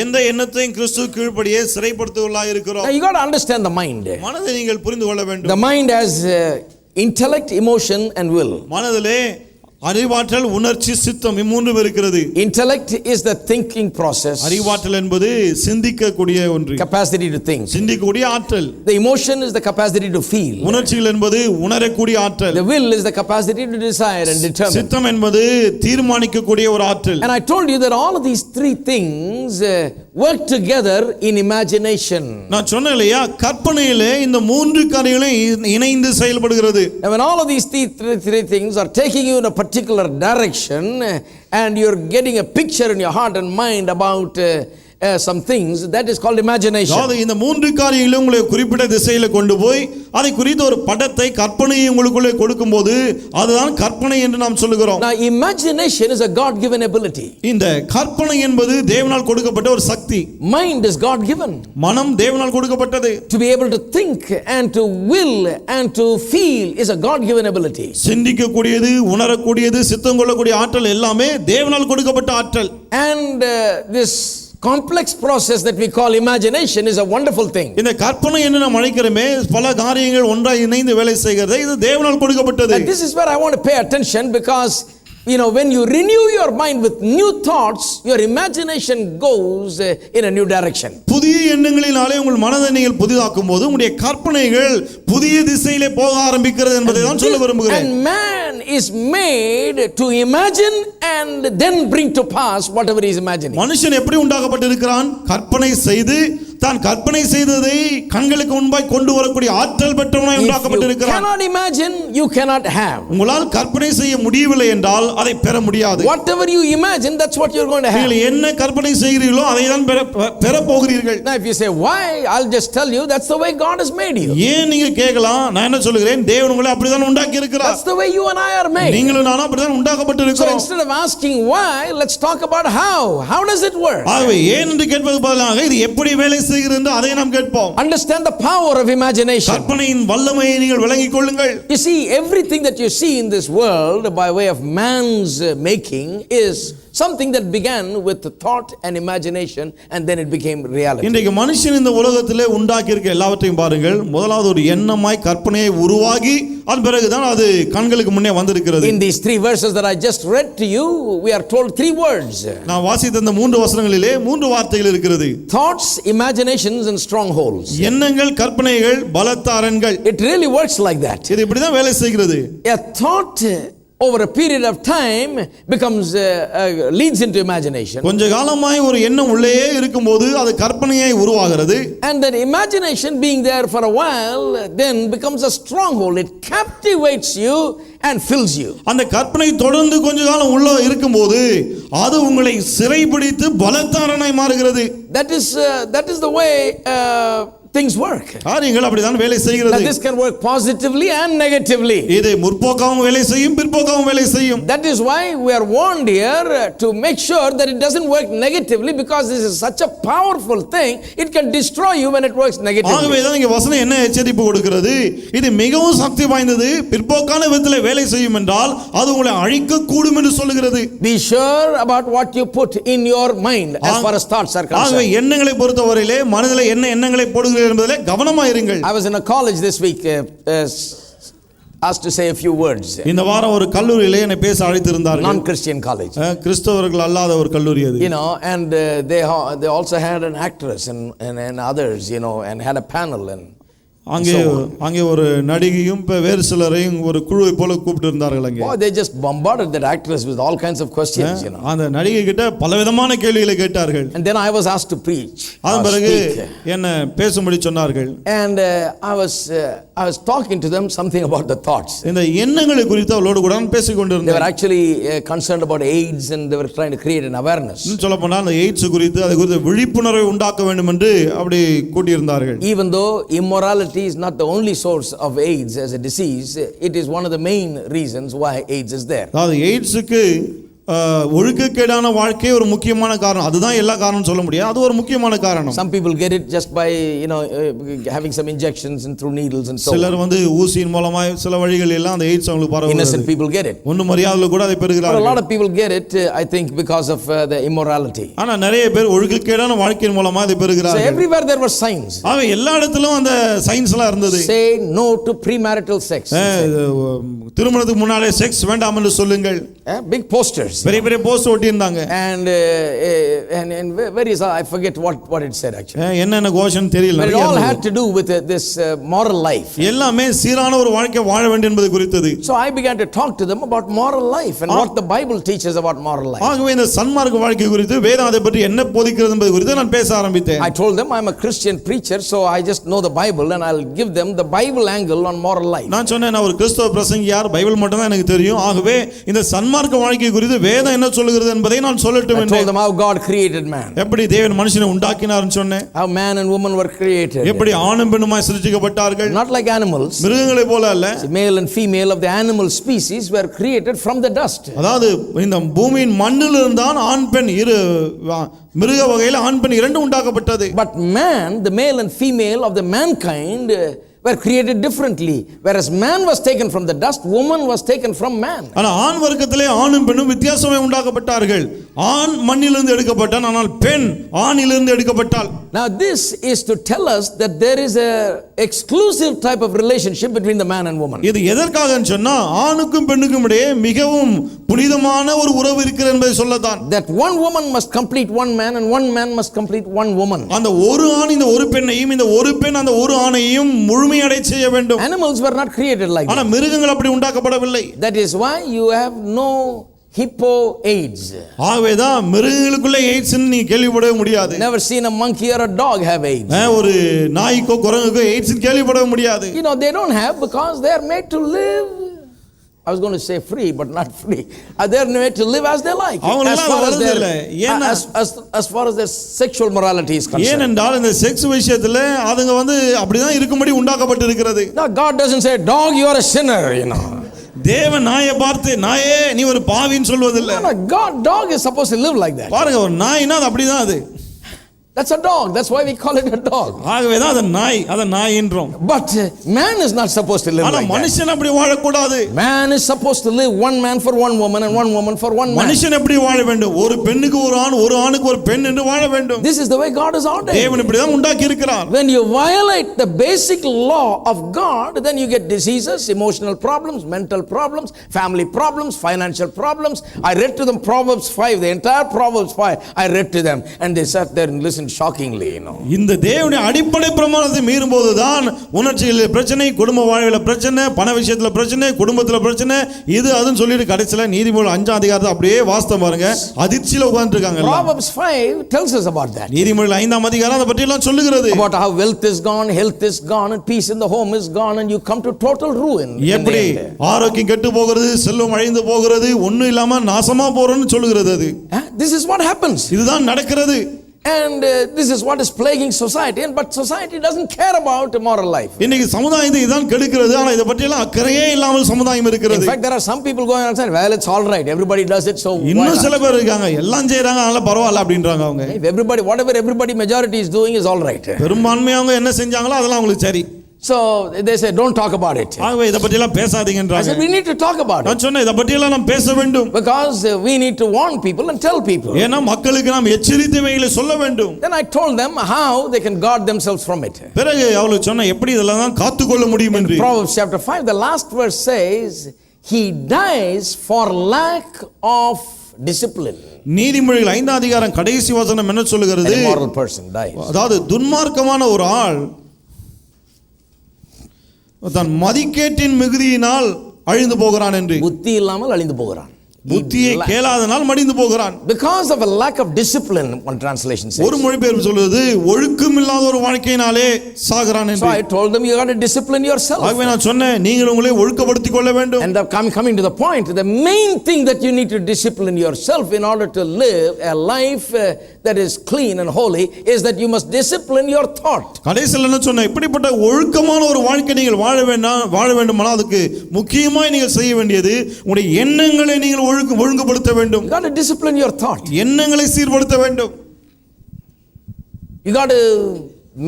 எந்த எண்ணத்தையும் கிறிஸ்துவுக்கு கீழ்ப்படியே சிறைப்படுத்துவர்களாய் இருக்கிறோம். Now you got to understand the mind. மனதை நீங்கள் புரிந்து கொள்ள வேண்டும். The mind has intellect, emotion and will. மனதிலே அறிவாற்றல் உணர்ச்சி சித்தம் மூன்றும் இருக்கிறது. Intellect is the thinking process. அறிவாற்றல் என்பது சிந்திக்கக்கூடிய ஒன்று. Capacity to think. சிந்திக்கக்கூடிய ஆற்றல். The emotion is the capacity to feel. உணர்ச்சிகள் என்பது உணரக்கூடிய ஆற்றல். The will is the capacity to desire and determine. சித்தம் என்பது தீர்மானிக்கக்கூடிய ஒரு ஆற்றல். And I told you that all of these three things work together in imagination. நான் சொன்னேன் இல்லையா, கற்பனையிலே இந்த மூன்று காரியங்களும் இணைந்து செயல்படுகிறது. And when all of these three things are taking you in a particular direction, and you're getting a picture in your heart and mind about some things, that is called imagination. அதாவது இந்த மூன்று காரியங்களும் உங்களை குறிப்பிட்ட திசையில கொண்டு போய் அதை குறித்த ஒரு படத்தை கற்பனையை உங்களுக்குள்ளே கொடுக்கும்போது அதுதான் கற்பனை என்று நாம் சொல்லுகிறோம். Now imagination is a God given ability. இந்த கற்பனை என்பது தேவனால் கொடுக்கப்பட்ட ஒரு சக்தி. Mind is God given. மனம் தேவனால் கொடுக்கப்பட்டது. To be able to think and to will and to feel is a God given ability. சிந்திக்கக்கூடியது, உணரக்கூடியது, சித்தம் கொள்ளக்கூடிய ஆற்றல் எல்லாமே தேவனால் கொடுக்கப்பட்ட ஆற்றல். And this complex process that we call imagination is a wonderful thing. இந்த கற்பனை என்று நாம் அழைக்கிறோமே, பல காரியங்கள் ஒன்றாய் இணைந்து வேலை செய்கிறது, இது தேவனால் கொடுக்கப்பட்டது. And this is where I want to pay attention, because when you renew your mind with new thoughts, your imagination goes in a new direction. புதிய எண்ணங்களினாலே உங்கள் மனதை நீங்கள் புதிதாக்கும் போது உங்களுடைய கற்பனைகள் புதிய திசையிலே போக ஆரம்பிக்கிறது என்பதை தான் சொல்ல விரும்புகிறேன். And man is made to imagine and then bring to pass whatever he is imagining. மனுஷன் எப்படி உண்டாக்கப்பட்டிருக்கிறான்? கற்பனை செய்து தான் கற்பனை செய்ததை கண்களுக்கு முன்பாய் கொண்டு வரக்கூடிய ஆற்றல் பெற்றவனாய் உண்டாக்கப்பட்டிருக்கிறான். You cannot imagine, you cannot have. உங்களால் கற்பனை செய்ய முடியவில்லை என்றால் அதை பெற முடியாது. Whatever you imagine, that's what you're going to have. நீங்கள் என்ன கற்பனை செய்கிறீர்களோ அதை தான் பெற போகிறீர்கள். Now if you say why, I'll just tell you that's the way God has made you. ஏன் நீங்க கேட்கலாம், நான் என்ன சொல்லுகிறேன், தேவன் உங்களை அப்படிதான் உண்டாக்கி இருக்கிறார். That's the way you and I are made. நீங்களும் நானும் அப்படிதான் உண்டாக்கப்பட்டிருக்கிறோம். So instead of asking why, let's talk about how. How does it work? ஆகவே ஏன் என்று கேட்பதற்கு பதிலாக இது எப்படி வேலை செய்கிறது என்று அதை நாம் கேட்போம். Understand the power of imagination. கற்பனையின் வல்லமையை நீங்கள் விளங்கிக் கொள்ளுங்கள். You see, everything that you see in this world by way of man's making is something that began with the thought and imagination, and then it became reality. இன்றைக்கு மனுஷன் இந்த உலகத்திலே உண்டாக்கி இருக்க எல்லாவற்றையும் பாருங்கள், முதலாவது ஒரு எண்ணமாய் கற்பனையை உருவாகி அதன் பிறகுதான் அது கண்களுக்கு முன்னே வந்திருக்கிறது. In these three verses that I just read to you, we are told three words. நான் வாசித்த இந்த மூன்று வசனங்களிலே மூன்று வார்த்தைகள் இருக்கிறது. Thoughts, imaginations and strongholds. எண்ணங்கள், கற்பனைகள், பலத்த அரண்கள். It really works like that. இது இப்படி தான் வேலை செய்கிறது. A thought over a period of time becomes leads into imagination. கொஞ்ச காலமாய் ஒரு எண்ணம் உள்ளேயே இருக்கும்போது அது கற்பனையாய் உருவாகிறது. And that imagination being there for a while then becomes a stronghold. It captivates you and fills you. அந்த கற்பனை தொடர்ந்து கொஞ்ச காலம் உள்ள இருக்கும்போது அது உங்களை சிறைபிடித்து பலத்தாரனாய் மாறுகிறது. That is the way things work. காரியங்கள் அப்படிதான் வேலை செய்கிறது. This can work positively and negatively. இது முற்போக்காகவும் வேலை செய்யும், பிற்போக்காகவும் வேலை செய்யும். That is why we are warned here to make sure that it doesn't work negatively, because this is such a powerful thing, it can destroy you when it works negatively. ஆகவே தான் இங்க வசனம் என்ன எச்சரிப்பு கொடுக்கிறது, இது மிகவும் சக்தி வாய்ந்தது, பிற்போக்கான விதத்திலே வேலை செய்யும் என்றால் அது உங்களை அழிக்க கூடும் என்று சொல்லுகிறது. Be sure about what you put in your mind as far as thoughts are concerned. ஆகவே எண்ணங்களை பொறுத்தவரையிலே மனதிலே என்ன எண்ணங்களை போடுகிறீர்கள் என்பதிலே கவனமாக இருங்கள். I was in a college this week, asked to say a few words. இந்த வாரம் ஒரு கல்லூரியிலே என்னை பேச அழைத்திருந்தார்கள். Non-Christian college. கிறிஸ்தவர்கள் அல்லாத ஒரு கல்லூரி அது. And they also had an actress and others, and had a panel and அங்கே ஒரு நடிகையும் வேறு சிலரையும் ஒரு குழுவை போல கூப்பிட்டு இருந்தார்கள் அங்கே. They just bombarded that actress with all kinds of questions, அந்த நடிகை கிட்ட பலவிதமான கேள்விகளை கேட்டார்கள். And then I was asked to preach. அதன் பிறகு என்ன பேசும்படி சொன்னார்கள். And I was talking to them something about the thoughts. இந்த எண்ணங்களை குறித்து அவளோடு கூட பேசிக் கொண்டிருந்தேன். They were actually concerned about AIDS, and they were trying to create an awareness. சொல்லப்போனால் அந்த எய்ட்ஸ் குறித்து அது குறித்து விழிப்புணர்வை உண்டாக்க வேண்டும் என்று அப்படி கூட்டியிருந்தார்கள். Even though immorality is not the only source of AIDS as a disease, it is one of the main reasons why AIDS is there. அது எய்ட்ஸ்க்கு ஒழுக்கக்கேடான வாழ்க்கை ஒரு முக்கியமான காரணம். அதுதான் எல்லா காரணம் சொல்ல முடியாது, அது ஒரு முக்கியமான காரணம். Some people get it just by having some injections and through needles and so on. சிலர் ஊசியின் மூலமா சில வழிகள் எல்லாம் அந்த எய்ட்ஸ் அவங்களுக்கு பரவுகிறது. Innocent people get it. ஒண்ணும் மரியாதையில கூட அதை பெறுகிறார்கள். But a lot of people get it, I think, because of the immorality. ஆனா நிறைய பேர் ஒழுக்கக்கேடான வாழ்க்கையின் மூலமா அதை பெறுகிறார்கள். So everywhere there were signs. எல்லா இடத்திலும் அந்த சயின்ஸ்லாம் இருந்தது. Say no to premarital sex. திருமணத்துக்கு முன்னாலே செக்ஸ் வேண்டாம் என்று சொல்லுங்கள். Big posters. பெரிய பெரிய போஸ்ட் ஒட்டி இருந்தாங்க. And where is I forget what it said actually. என்னென்ன கோஷம் தெரியல. But it all had to do with this moral life. எல்லாமே சீரான ஒரு வாழ்க்கை வாழ வேண்டும் என்பது குறித்தது. So I began to talk to them about moral life and what the Bible teaches about moral life. ஆகவே இந்த சன்மார்க்க வாழ்க்கை குறித்து வேதம் அதை பற்றி என்ன போதிக்கிறது என்பது குறித்து நான் பேச ஆரம்பித்தேன். I told them I'm a Christian preacher, so I just know the Bible and I'll give them the Bible angle on moral life. நான் சொன்னேன் நான் ஒரு கிறிஸ்தவ பிரசங்கியார், பைபிள் மட்டும் தான் எனக்கு தெரியும். ஆகவே இந்த சன்மார்க்க வாழ்க்கை குறித்து வேதம் என்ன சொல்கிறது என்பதை நான் சொல்லட்டும் என்றேன். I told them how God created man. எப்படி தேவன் மனுஷனை உண்டாக்கினார்னு சொன்னேன். How man and woman were created. எப்படி ஆணும் பெண்ணுமாய் சிருஷ்டிக்கப்பட்டார்கள். Not like animals. மிருகங்களை போல அல்ல. Male and female of the animal species were created from the dust. அதாவது இந்த பூமியின் மண்ணிலிருந்து தான் ஆண் பெண் இரு மிருக வகையில் ஆண் பெண் இரண்டும் உண்டாக்கப்பட்டது. But man, the male and female of the mankind were created differently. Whereas man was taken from the dust, woman was taken from man. ஆனா ஆண் வர்க்கத்திலே ஆணும் பெண்ணும் வித்தியாசமாய் உண்டாக்கப்பட்டார்கள். ஆண் மண்ணிலிருந்து எடுக்கப்பட்டான், ஆனால் பெண் ஆணிலிருந்து எடுக்கப்பட்டாள். Now this is to tell us that there is a exclusive type of relationship between the man and woman. இது எதற்காகன்னு சொன்னா ஆணுக்கும் பெண்ணுக்கும் இடையே மிகவும் புனிதமான ஒரு உறவு இருக்கிறது என்பதை சொல்லத்தான். That one woman must complete one man and one man must complete one woman. அந்த ஒரு ஆண் இந்த ஒரு பெண்ணையும், இந்த ஒரு பெண் அந்த ஒரு ஆணையும் முழுமையடை செய்ய வேண்டும். Animals were not created like that. ஆனா மிருகங்கள் அப்படி உண்டாக்கப்படவில்லை. That is why you have no hippo AIDS. ஆகவேதான் மிருகங்களுக்குள்ள எய்ட்ஸ் நீ கேள்விப்படவே முடியாது. Never seen a monkey or a dog have AIDS. ஒரு நாய்க்கோ குரங்குக்கோ எய்ட்ஸ் கேள்விப்படவே முடியாது. You know they don't have because they are made to live. I was going to say free but not free. They are made to live as they like. As far as their sexual morality is concerned. ஏனென்றால் இந்த sex விஷயத்துல அதுங்க அப்படிதான் இருக்கும்படி உண்டாக்கப்பட்டிருக்கிறது. Now God doesn't say dog you are a sinner, you know. தேவன் நாயை பார்த்து நாயே நீ ஒரு பாவின்னு சொல்வதில்லை. Dog is supposed to live like that. பாருங்க ஒரு நாய்னா அது அப்படிதான் அது. That's a dog. That's why we call it a dog. ஆகவேதான் அது நாய், அத நாய் என்றோம். But man is not supposed to live like that. ஆனா மனுஷன் அப்படி வாழ கூடாது. Man is supposed to live one man for one woman and one woman for one man. மனுஷன் எப்படி வாழ வேண்டும்? ஒரு பெண்ணுக்கு ஒரு ஆண், ஒரு ஆணுக்கு ஒரு பெண் என்று வாழ வேண்டும். This is the way God has ordained. தேவன் இப்படி தான் உண்டாக்கி இருக்கிறார். When you violate the basic law of God, then you get diseases, emotional problems, mental problems, family problems, financial problems. I read to them Proverbs 5, the entire Proverbs 5 I read to them and they sat there and listened shockingly, you know. இந்த தேவனுடைய அடிப்படை பிரமாணத்தை மீறும்போது தான் உணர்ச்சிகளில் பிரச்சனை, குடும்ப வாழ்வில் பிரச்சனை, பண விஷயத்துல பிரச்சனை, குடும்பத்துல பிரச்சனை, இது அதுன்னு சொல்லிட்டு கடைசில நீதிமொழி 5ஆம் அதிகாரத்தை அப்படியே வாஸ்தவம் பாருங்க, அதிர்ச்சியில உட்கார்ந்து இருக்காங்க. Proverbs 5 tells us about that. நீதிமொழி 5ஆம் அதிகாரம் அதை பற்றி எல்லாம் சொல்லுகிறது. About how wealth is gone, health is gone and peace in the home is gone and you come to total ruin. எப்படி ஆரோக்கியம் கெட்டு போகிறது, செல்வம் அழிந்து போகிறது, ஒண்ணும் இல்லாம நாசமா போறோம்னு சொல்லுகிறது அது. This is what happens. இதுதான் நடக்கிறது. And this is what is plaguing society, but society doesn't care about moral life. இன்னைக்கு சமுதாயத்தை இதான் கெடுக்கிறது, ஆனா இத பத்தி எல்லாம் அக்கறையே இல்லாமல் சமுதாயம் இருக்கிறது. In fact there are some people going outside, well it's all right, everybody does it, so இன்னும் சில பேர் இருக்காங்க எல்லாம் செய்றாங்க அதனால பரவாயில்லை அப்படின்றாங்க அவங்க. Everybody whatever everybody majority is doing is all right. பெரும்பான்மையாக என்ன செஞ்சாங்களோ அதெல்லாம் அவங்களுக்கு சரி. So they say don't talk about it. ஆகவே இத பத்தி எல்லாம் பேசாதீங்கன்றாங்க. I said we need to talk about it. நான் சொன்னேன் இத பத்தி எல்லாம் நாம் பேச வேண்டும். Because we need to warn people and tell people. ஏன்னா மக்களுக்கு நாம் எச்சரிக்கைகளை சொல்ல வேண்டும். Then I told them how they can guard themselves from it. பிறகு அவளுக்கு சொன்ன எப்படி இதெல்லாம் காத்துக்கொள்ள முடியும் என்று. Proverbs chapter 5 the last verse says he dies for lack of discipline. நீதிமொழிகள் 5ஆம் அதிகாரம் கடைசி வசனம் என்ன சொல்லுகிறது? A moral person dies. அதாவது துன்மார்க்கமான ஒரு ஆள் தன் மதிக்கேட்டின் மிகுதியினால் அழிந்து போகிறான் என்று. புத்தி இல்லாமல் அழிந்து போகிறான். புத்தியை கேளாதனால் மடிந்து போகிறான். Because of a lack of discipline, one translation says. ஒரு மொழிபெயர்ப்பு சொல்லுது ஒழுக்கம் இல்லாத ஒரு வாழ்க்கையினாலே சாகிறான் என்று. So I told them you got to discipline yourself. ஆகவே நான் சொன்னேன் நீங்கள் உங்களை ஒழுக்கப்படுத்திக் கொள்ள வேண்டும். And coming to the point, the main thing that you need to discipline yourself in order to live a life that is clean and holy is that you must discipline your thought. கடைசில என்ன சொன்னேன், இப்படிப்பட்ட ஒழுக்கமான ஒரு வாழ்க்கை நீங்கள் வாழ வேண்டுமானால் அதுக்கு முக்கியமாய் நீங்கள் செய்ய வேண்டியது உங்களுடைய எண்ணங்களை நீங்கள் ஒழுங்குபடுத்த வேண்டும். You got to discipline your thought. எண்ணங்களை சீர்படுத்த வேண்டும். You got to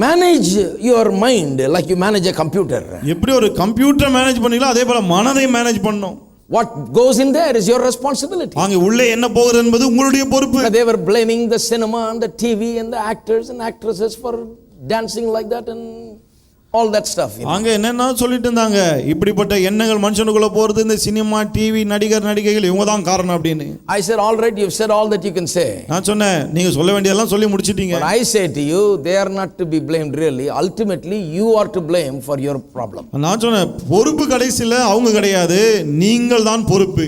manage your mind like you manage a computer. எப்படி ஒரு கம்ப்யூட்டர் மேனேஜ் பண்ணீங்களோ அதே போல மனதை மேனேஜ் பண்ணணும். What goes in there is your responsibility. அங்க உள்ளே என்ன போகுது என்பது உங்களுடைய பொறுப்பு. They were blaming the cinema and the TV and the actors and actresses for dancing like that and all that stuff. அங்க என்னன்னா சொல்லிட்டு இருந்தாங்க, இப்படிப்பட்ட எண்ணங்கள் மனுஷனுக்குள்ள போறது இந்த சினிமா, டிவி, நடிகர் நடிகைகள் இவங்க தான் காரணம் அப்படின்னு. I said, all right, you've said all that you can say. நான் சொன்னேன், நீங்க சொல்ல வேண்டியதெல்லாம் சொல்லி முடிச்சிட்டீங்க. But I say to you, they are not to be blamed really. Ultimately, you are to blame for your problem. நான் சொன்னேன், பொறுப்பு கடைசில அவங்க கிடையாது, நீங்கள் தான் பொறுப்பு.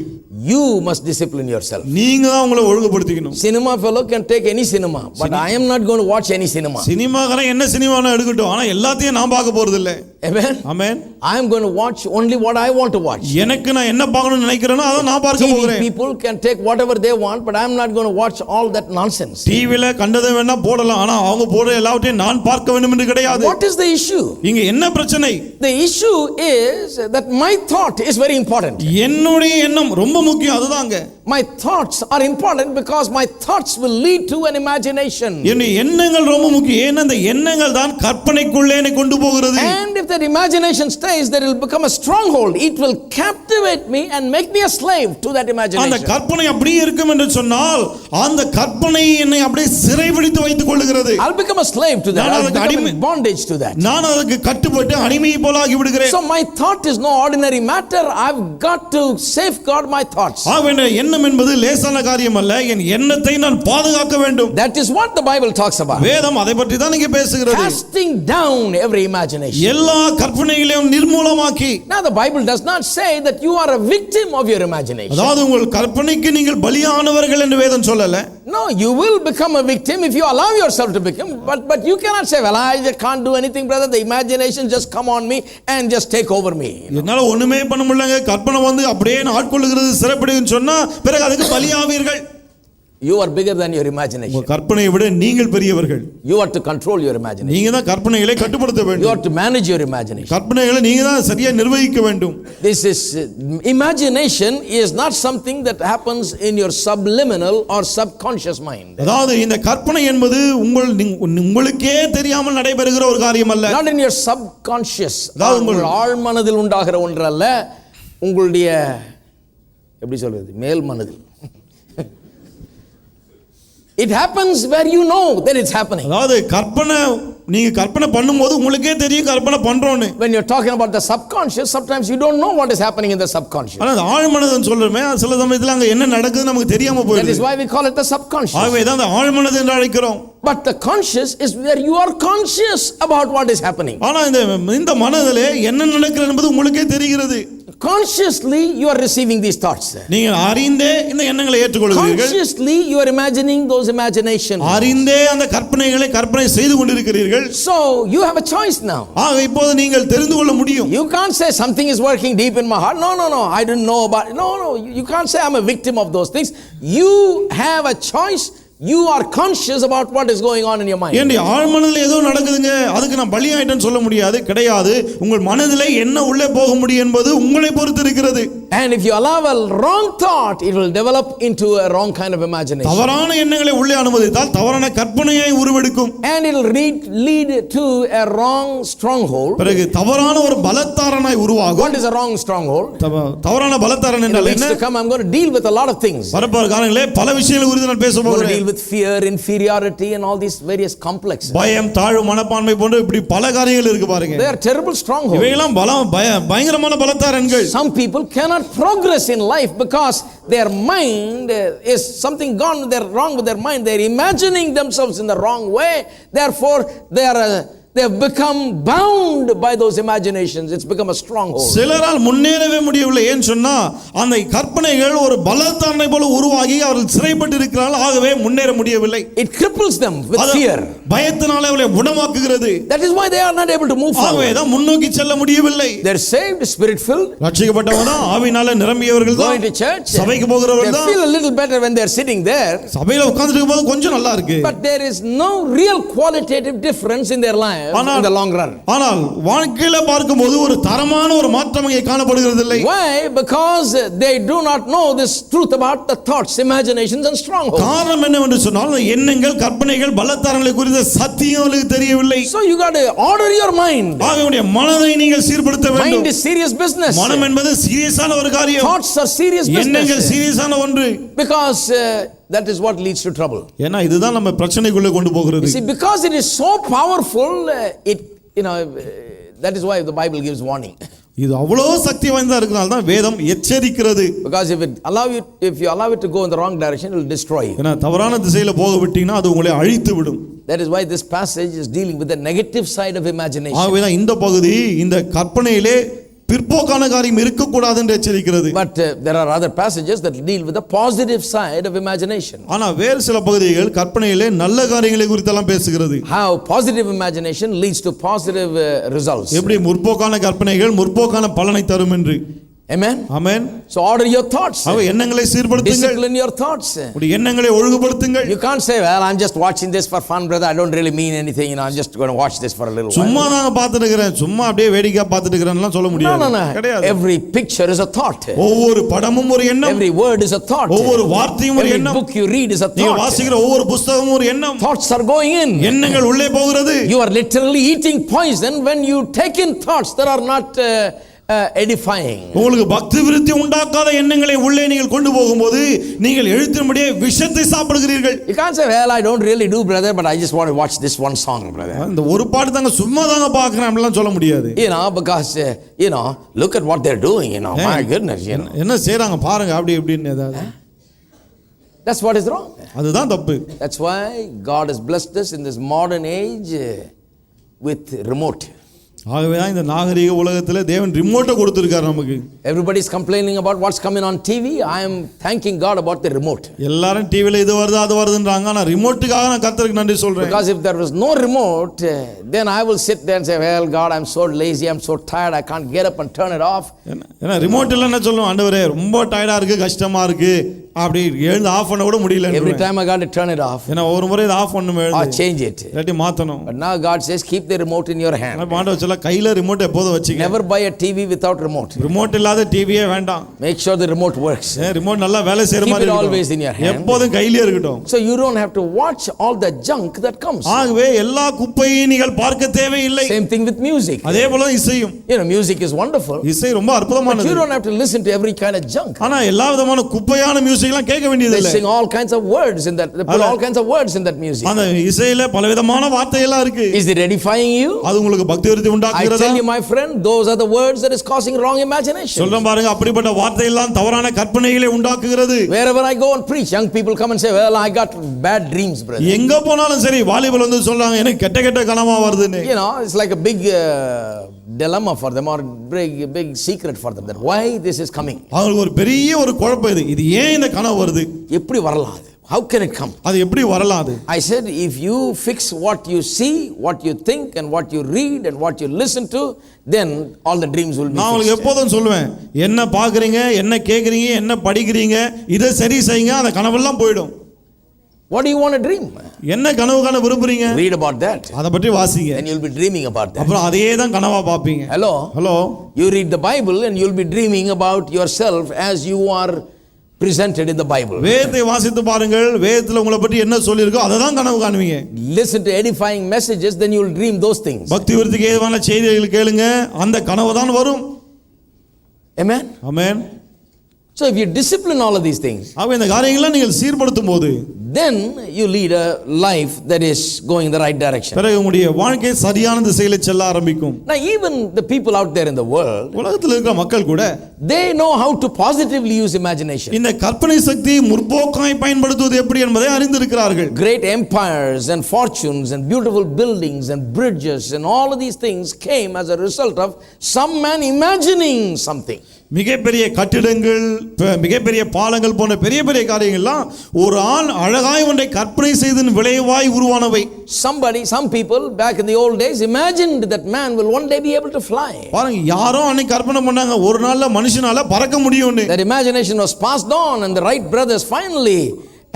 You must discipline yourself. நீங்க தான் உங்களை ஒழுங்குபடுத்திக்கணும். Cinema fellow can take any cinema, but I am not going to watch any cinema. சினிமாக்காரன் என்ன சினிமானா எடுக்கட்டும், ஆனா எல்லாத்தையும் நான் பார்க்க போறது இல்ல. Amen. Amen. I am going to watch only what I want to watch. எனக்கு நான் என்ன பார்க்கணும்னு நினைக்கிறேனோ அதை நான் பார்க்க போறேன். People can take whatever they want, but I am not going to watch all that nonsense. டிவில கண்டதை வேணா போடலாம், ஆனா அவங்க போடுற எல்லாவற்றையும் நான் பார்க்க வேண்டும் என்று கிடையாது. What is the issue? இங்க என்ன பிரச்சனை? The issue is that my thought is very important. என்னுடைய எண்ணம் ரொம்ப முக்கியம், அதுதாங்க. My thoughts are important because my thoughts will lead to an imagination. என்னுடைய எண்ணங்கள் ரொம்ப முக்கியம், ஏன்னா அந்த எண்ணங்கள் தான் கற்பனைக்குள்ளே என்னை கொண்டு போகிறது. And if that imagination stays, that it will become a stronghold. It will captivate me and make me a slave to that imagination. அந்த கற்பனை அப்படியே இருக்கும் என்று சொன்னால் அந்த கற்பனை என்னை அப்படியே சிறைபிடித்து வைத்துக் கொள்கிறது. I'll become a slave to that. I'll become in bondage to that. நான் அதுக்கு கட்டுப்பட்டு அடிமையை போல ஆகி விடுகிறேன். So my thought is no ordinary matter. I've got to safeguard my thoughts. ஆவேன எண்ணம் என்பது லேசான காரியம் அல்ல, என் எண்ணத்தை நான் பாதுகாக்க வேண்டும். That is what the Bible talks about. வேதம் அதை பற்றி தான் இங்கே பேசுகிறது. Casting down every imagination. எல்லா கற்பனைகளையும் நிர்மூலமாக்கி. Now the Bible does not say that you are a victim of your imagination. அதாவது உங்கள் கற்பனைக்கு நீங்கள் பலியானவர்கள் என்று வேதம் சொல்லல. No, you will become a victim if you allow yourself to become, but you cannot say, well, I just can't do anything, brother. The imagination just come on me and just take over me. என்னால ஒண்ணுமே பண்ண முடியலங்க, கற்பனை வந்து அப்படியே ஆட்கொள்ளுகிறது சிறப்பிடுன்னு சொன்னா பிறகு அதுக்கு பலியாவீர்கள். You are bigger than your imagination. உங்க கற்பனையை விட நீங்கள் பெரியவர்கள். You are to control your imagination. நீங்க தான் கற்பனைகளை கட்டுப்படுத்த வேண்டும். You are to manage your imagination. கற்பனைகளை நீங்க தான் சரியா நிர்வகிக்க வேண்டும். This is imagination is not something that happens in your subliminal or subconscious mind. அதாவது இந்த கற்பனை என்பது உங்களுக்கே தெரியாமல் நடைபெறுகிற ஒரு காரியம் அல்ல. Not in your subconscious. உங்கள் ஆழ் மனதில் உண்டாகிற ஒன்று அல்ல, உங்களுடைய எப்படி சொல்றது மேல் மனதில். It happens where you know that it's happening. அதாவது கற்பனை நீங்க கற்பனை பண்ணும்போது உங்களுக்கே தெரியும் கற்பனை பண்றோம்னு. When you're talking about the subconscious, sometimes you don't know what is happening in the subconscious. ஆனா ஆழ்மனதுன்னு சொல்றோமே, சில சமயத்துல அங்க என்ன நடக்குது நமக்கு தெரியாம போயிடுது. That is why we call it the subconscious. ஆகவே தான் அந்த ஆழ்மனது என்று அழைக்கிறோம். But the conscious is where you are conscious about what is happening. ஆனா இந்த மனதிலே என்ன நடக்கிறது என்பது உங்களுக்கே தெரிகிறது. Consciously you are receiving these thoughts. நீங்க அறிந்தே இந்த எண்ணங்களை ஏற்றுக்கொள்கிறீர்கள். Consciously you are imagining those imaginations. அறிந்தே அந்த கற்பனைகளை கற்பனை செய்து கொண்டிருக்கிறீர்கள். So you have a choice now. ஆக இப்போது நீங்கள் தெரிந்து கொள்ள முடியும். You can't say something is working deep in my heart. No, I didn't know about it. No, you can't say I'm a victim of those things. You have a choice. You are conscious about what is going on in your mind. என்னுடைய ஆழ்மனதில் ஏதோ நடக்குதுங்க, அதுக்கு நான் பலியாயிட்டேன்னு சொல்ல முடியாது, கிடையாது. உங்கள் மனதிலே என்ன உள்ளே போக முடியும் என்பது உங்களை பொறுத்து இருக்கிறது. And if you allow a wrong thought, it will develop into a wrong kind of imagination. தவறான எண்ணங்களை உள்ளே அனுமதித்தால் தவறான கற்பனையை உருவெடுக்கும். And it will lead to a wrong stronghold. பிறகு தவறான ஒரு பலத்தாரனாய் உருவாகும். What is a wrong stronghold? தவறான பலத்தாரன் என்றால் என்ன? I'm going to deal with a lot of things. வரப்போகிற காலங்களிலே பல விஷயங்களை குறித்து நான் பேச போகிறேன். With fear, inferiority and all these various complexes. பயம், தாழ்வு மனப்பான்மை போன்ற இப்படி பல காரியங்கள் இருக்கு பாருங்க. They are terrible strongholds. இவையெல்லாம் பயங்கரமான பலத்தாரன்கள். Some people cannot progress in life because their mind is something gone, they're wrong with their mind. They're imagining themselves in the wrong way. Therefore they have become bound by those imaginations. It's become a stronghold. சிலரால் முன்னேறவே முடியவில்லை. ஏன் சொன்னா அந்த கற்பனைகள் ஒரு பலத்தானை போல உருவாகி அவர்கள் சிறைப்பட்டு இருக்கிறார்கள். ஆகவே முன்னேற முடியவில்லை. It cripples them with fear. பயத்தினாலே அவர்களை குணமாக்குகிறது. That is why they are not able to move forward. ஆகவே தான் முன்னோக்கி செல்ல முடியவில்லை. They're saved, spirit filled. ரட்சிக்கப்பட்டவங்க தான், ஆவியினால நிரம்பியவர்கள் தான். Going to church. சபைக்கு போகிறவர்கள் தான். They feel a little better when they're sitting there. சபையில உட்கார்ந்துட்டு இருக்கும்போது கொஞ்சம் நல்லா இருக்கு. But there is no real qualitative difference in their life. In the long run. ஆனால் வாழ்க்கையில பார்க்கும்போது ஒரு தரமான ஒரு மாற்றம் இங்கே காணப்படுகிறது இல்லை. Why? Because they do not know this truth about the thoughts, imaginations and strongholds. காரணம் என்னவென்று சொன்னால் எண்ணங்கள், கற்பனைகள், பலத்தாரங்களை குறித்த சத்தியம் அவர்களுக்கு தெரியவில்லை. So you got to order your mind. ஆகவே மனதை நீங்கள் சீர்படுத்த வேண்டும். Mind is serious business. மனம் என்பது சீரியஸான ஒரு காரியம். Thoughts are serious business. எண்ணங்கள் சீரியஸான ஒன்று. Because that is what leads to trouble. ஏன்னா இதுதான் நம்ம பிரச்சனைக்குள்ள கொண்டு போகிறது. See, because it is so powerful, That is why the Bible gives warning. இது அவ்வளோ சக்தி வாய்ந்ததா இருக்கிறனால தான் வேதம் எச்சரிக்கிறது. Because if you allow it to go in the wrong direction, it will destroy you. ஏன்னா தவறான திசையில போக விட்டீங்கன்னா அது உங்களை அழித்து விடும். That is why this passage is dealing with the negative side of imagination. ஆகவேதான் இந்த பகுதி இந்த கற்பனையிலே பிற்போக்கான காரியம் இருக்கக்கூடாது என்று எச்சரிக்கிறது. But there are other passages that deal with the positive side of imagination. ஆனா வேறு சில பகுதிகள் கற்பனையிலே நல்ல காரியங்களை குறித்து எல்லாம் பேசுகிறது. How positive imagination leads to positive results. எப்படி முற்போக்கான கற்பனைகள் முற்போக்கான பலனை தரும் என்று. Amen. Amen. So order your thoughts. அவ எண்ணங்களை சீர்படுத்துங்கள். Discipline your thoughts. உடைய எண்ணங்களை ஒழுங்குபடுத்துங்கள். You can't say, well, I'm just watching this for fun, brother. I don't really mean anything. I'm just going to watch this for a little while. சும்மா நான் பார்த்துட்டு இருக்கேன், சும்மா அப்படியே வேடிக்கை பார்த்துட்டு இருக்கேன்லாம் சொல்ல முடியாது. No. கிடையாது. Every picture is a thought. ஒவ்வொரு படமும் ஒரு எண்ணம். Every word is a thought. ஒவ்வொரு வார்த்தையும் ஒரு எண்ணம். Every book you read is a thought. நீ வாசிக்கிற ஒவ்வொரு புத்தகமும் ஒரு எண்ணம். Thoughts are going in. எண்ணங்கள் உள்ளே போகிறது. You are literally eating poison when you take in thoughts that are not edifying. உங்களுக்கு பக்தி விருத்தி உண்டாக்காத எண்ணங்களை உள்ளே நீங்கள் கொண்டு போகும்போது நீங்கள் எழுத்தின்படியே விஷத்தை சாப்பிடுகிறீர்கள். You can't say, well, I don't really do, brother, but I just want to watch this one song, brother. இந்த ஒரு பாட்டு தாங்க சும்மா தாங்க பார்க்கறேன் அப்படிலாம் சொல்ல முடியாது. Because look at what they're doing, my goodness, என்ன செய்றாங்க பாருங்க அப்படி இப்படின்னு ஏதாவது. That's what is wrong. அதுதான் தப்பு. That's why God has blessed us in this modern age with remote. ஆகவே தான் இந்த நாகரிக உலகத்துல தேவன் ரிமோட்டை கொடுத்திருக்கார் நமக்கு. Everybody is complaining about what's coming on TV. I am thanking God about the remote. எல்லாரும் டிவில இது வருது அது வருதுன்றாங்க. ஆனா ரிமோட்டுக்காக நான் கர்த்தருக்கு நன்றி சொல்றேன். Because if there was no remote, then I will sit there and say, well, God, I'm so lazy, I'm so tired, I can't get up and turn it off. ஏன்னா ரிமோட் இல்ல என்ன சொல்லுவோம், ஆண்டவரே ரொம்ப டயர்டா இருக்கு, கஷ்டமா இருக்கு, அப்படி எழுந்து ஆஃப் பண்ண கூட முடியல. Every time I got to turn it off. ஏன்னா ஒரு முறை இத ஆஃப் பண்ணனும் எழுந்து. Or change it. இல்லாட்டி மாத்தணும். But now God says keep the remote in your hand. நான் ஆண்டவர் சொல்ல கையில ரிமோட் எப்போதும் வச்சுக்க. Never buy a TV without remote. Remote இல்லாத டிவியே வேண்டாம். Make sure the remote works. Remote நல்லா வேலை செய்யற மாதிரி இருக்கணும். Keep it always in your hand. எப்போதும் கையிலே இருக்கட்டும். So you don't have to watch all the junk that comes. ஆகவே எல்லா குப்பையையும் நீங்கள் பார்க்க தேவையில்லை. Same thing with music. அதே போல இசையும். Music is wonderful. இசை ரொம்ப அற்புதமானது. But you don't have to listen to every kind of junk. ஆனா எல்லா விதமான குப்பையான மியூசிக்லாம் கேட்க வேண்டியது இல்லை. They sing all kinds of words in that. They put all kinds of words in that music. அந்த இசையில பலவிதமான வார்த்தைகள் இருக்கு. Is it edifying you? அது உங்களுக்கு பக்தி விருத்தி உண்டாக்குகிறதா? I tell you, my friend, those are the words that is causing wrong imagination. சொல்றேன் பாருங்க, அப்படிப்பட்ட வார்த்தைகள் எல்லாம் தவறான கற்பனைகளை உண்டாக்குகிறது. Wherever I go and preach, young people come and say, well, I got bad dreams, brother. எங்க போனாலும் சரி வாலிபர் வந்து சொல்றாங்க எனக்கு கெட்ட கெட்ட கனவா வருதுன்னு. It's like a big dilemma for them, or big secret for them, that why this is coming. அவங்களுக்கு ஒரு பெரிய ஒரு குழப்பம் இது. இது ஏன் இந்த கனவு வருது? எப்படி வரலாம்? How can it come? அது எப்படி வரலாம் அது? I said, if you fix what you see, what you think, and what you read, and what you listen to, then all the dreams will be fixed. நான் உங்களுக்கு எப்போதும் சொல்லுவேன், என்ன பார்க்கறீங்க, என்ன கேக்குறீங்க, என்ன படிக்கிறீங்க, இத சரி செய்யுங்க, அந்த கனவெல்லாம் போய்டும். What do you want to dream? என்ன கனவு காண விரும்புறீங்க? Read about that. அத பற்றி வாசிங்க. And you'll be dreaming about that. அப்புறம் அதே தான் கனவா பாப்பீங்க. Hello. You read the Bible and you'll be dreaming about yourself as you are presented in the Bible. வேதத்தை வாசித்து பாருங்கள், வேதத்துல உங்களை பற்றி என்ன சொல்லிருக்கோ அத தான் கனவு காணுவீங்க. Listen to edifying messages, then you'll dream those things. பக்தி விருத்திக்கு ஏதுவான செய்திகளை கேளுங்க, அந்த கனவு தான் வரும். Amen. Amen. So if you discipline all of these things, அப்ப இந்த காரியங்களை நீங்கள் சீர்படுத்தும்போது then you lead a life that is going in the right direction. பிறகு உங்களுடைய வாழ்க்கை சரியான திசையில செல்ல ஆரம்பிக்கும். Now even the people out there in the world, உலகத்தில் இருக்கிற மக்கள் கூட they know how to positively use imagination. இந்த கற்பனை சக்தியை முற்போக்காய் பயன்படுத்துவது எப்படி என்பதை அறிந்திருக்கிறார்கள். Great empires and fortunes and beautiful buildings and bridges and all of these things came as a result of some man imagining something. மிகப்பெரிய கட்டிடங்கள், மிகப்பெரிய பாலங்கள் போன்ற பெரிய பெரிய காரியங்கள்லாம் ஒரு ஆள் அழகாய் ஒன்றை கற்பனை செய்ததின் விளைவாய் உருவானவை. Some people back in the old days imagined that man will one day be able to fly. பாருங்க, யாரோ அன்னைக்கு கற்பனை பண்ணாங்க ஒரு நாள்ல மனுஷனால பறக்க முடியும்னு. That imagination was passed on and the Wright brothers finally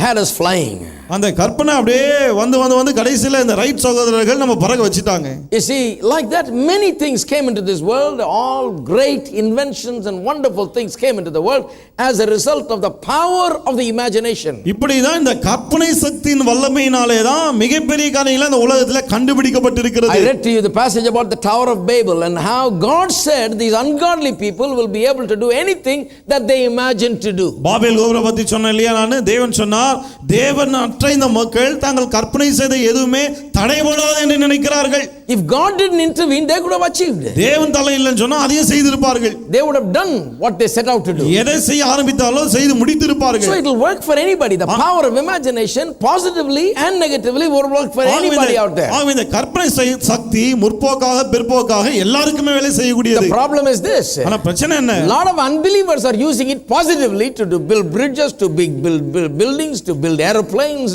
had us flying. அந்த கற்பனை அப்படியே வந்து கடைசில இந்த ரைட் சகோதரர்கள் நம்ம பறக்க வச்சிட்டாங்க. You see, like that many things came into this world. All great inventions and wonderful things came into the world as a result of the power of the imagination. இப்படி தான் இந்த கற்பனை சக்தியின் வல்லமையினாலே தான் மிகப்பெரிய காரியங்கள் இந்த உலகத்துல கண்டுபிடிக்கப்பட்டிருக்கிறது. I read to you the passage about the Tower of Babel and how God said these ungodly people will be able to do anything that they imagine to do. Babel கோபுரம் பத்தி சொன்னேன் இல்லையா, நான் தேவன் சொன்னார், தேவன் மற்ற இந்த மக்கள் தாங்கள் கற்பனை செய்த எதுவுமே தடைபடாது என்று நினைக்கிறார்கள். If God didn't intervene, they could have achieved. தேவன் தலை இல்லைன்னு சொன்னா அதையும் செய்திருப்பார்கள். They would have done what they set out to do. எதை செய்ய ஆரம்பித்தாலோ செய்து முடித்திருப்பார்கள். So it will work for anybody. The power of imagination, positively and negatively, will work for anybody out there. ஆகவே இந்த கற்பனை சக்தி முற்போக்காக பிற்போக்காக எல்லாருக்குமே வேலை செய்யக்கூடியது. The problem is this. ஆனா பிரச்சனை என்ன? A lot of unbelievers are using it positively to build bridges, to build buildings, to build airplanes,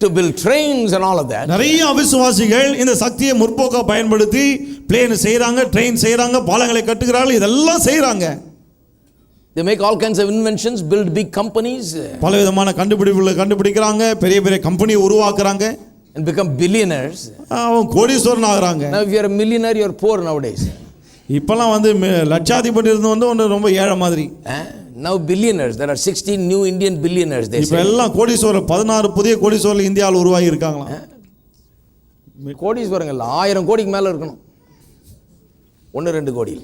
to build trains and all of that. நிறைய அவிசுவாசிகள் இந்த சக்தியை முற்போக்கா பயன்படுத்தி பிளேன் செய்றாங்க, ட்ரெயின் செய்றாங்க, பாலங்களை கட்டுகிறார்கள், இதெல்லாம் செய்றாங்க. They make all kinds of inventions, build big companies, பலவிதமான கண்டுபிடிப்புகளை கண்டுபிடிக்கிறாங்க, பெரிய பெரிய கம்பெனியை உருவாக்குறாங்க, and become billionaires. அவங்க கோடீஸ்வரன் ஆகுறாங்க. Now if you are a millionaire, you are poor nowadays. இப்பெல்லாம் வந்து லட்சாதிபதி இருந்து ஒன்று ரொம்ப ஏழை மாதிரி. Now billionaires, there are 16 new Indian billionaires. They இப்போ say எல்லாம் கோடீஸ்வரர் 16 புதிய கோடீஸ்வரர் இந்தியாவில் உருவாகி இருக்காங்களாம். கோடீஸ்வரங்க இல்ல, 1000 கோடிக்கு மேல இருக்கணும், 1-2 கோடி.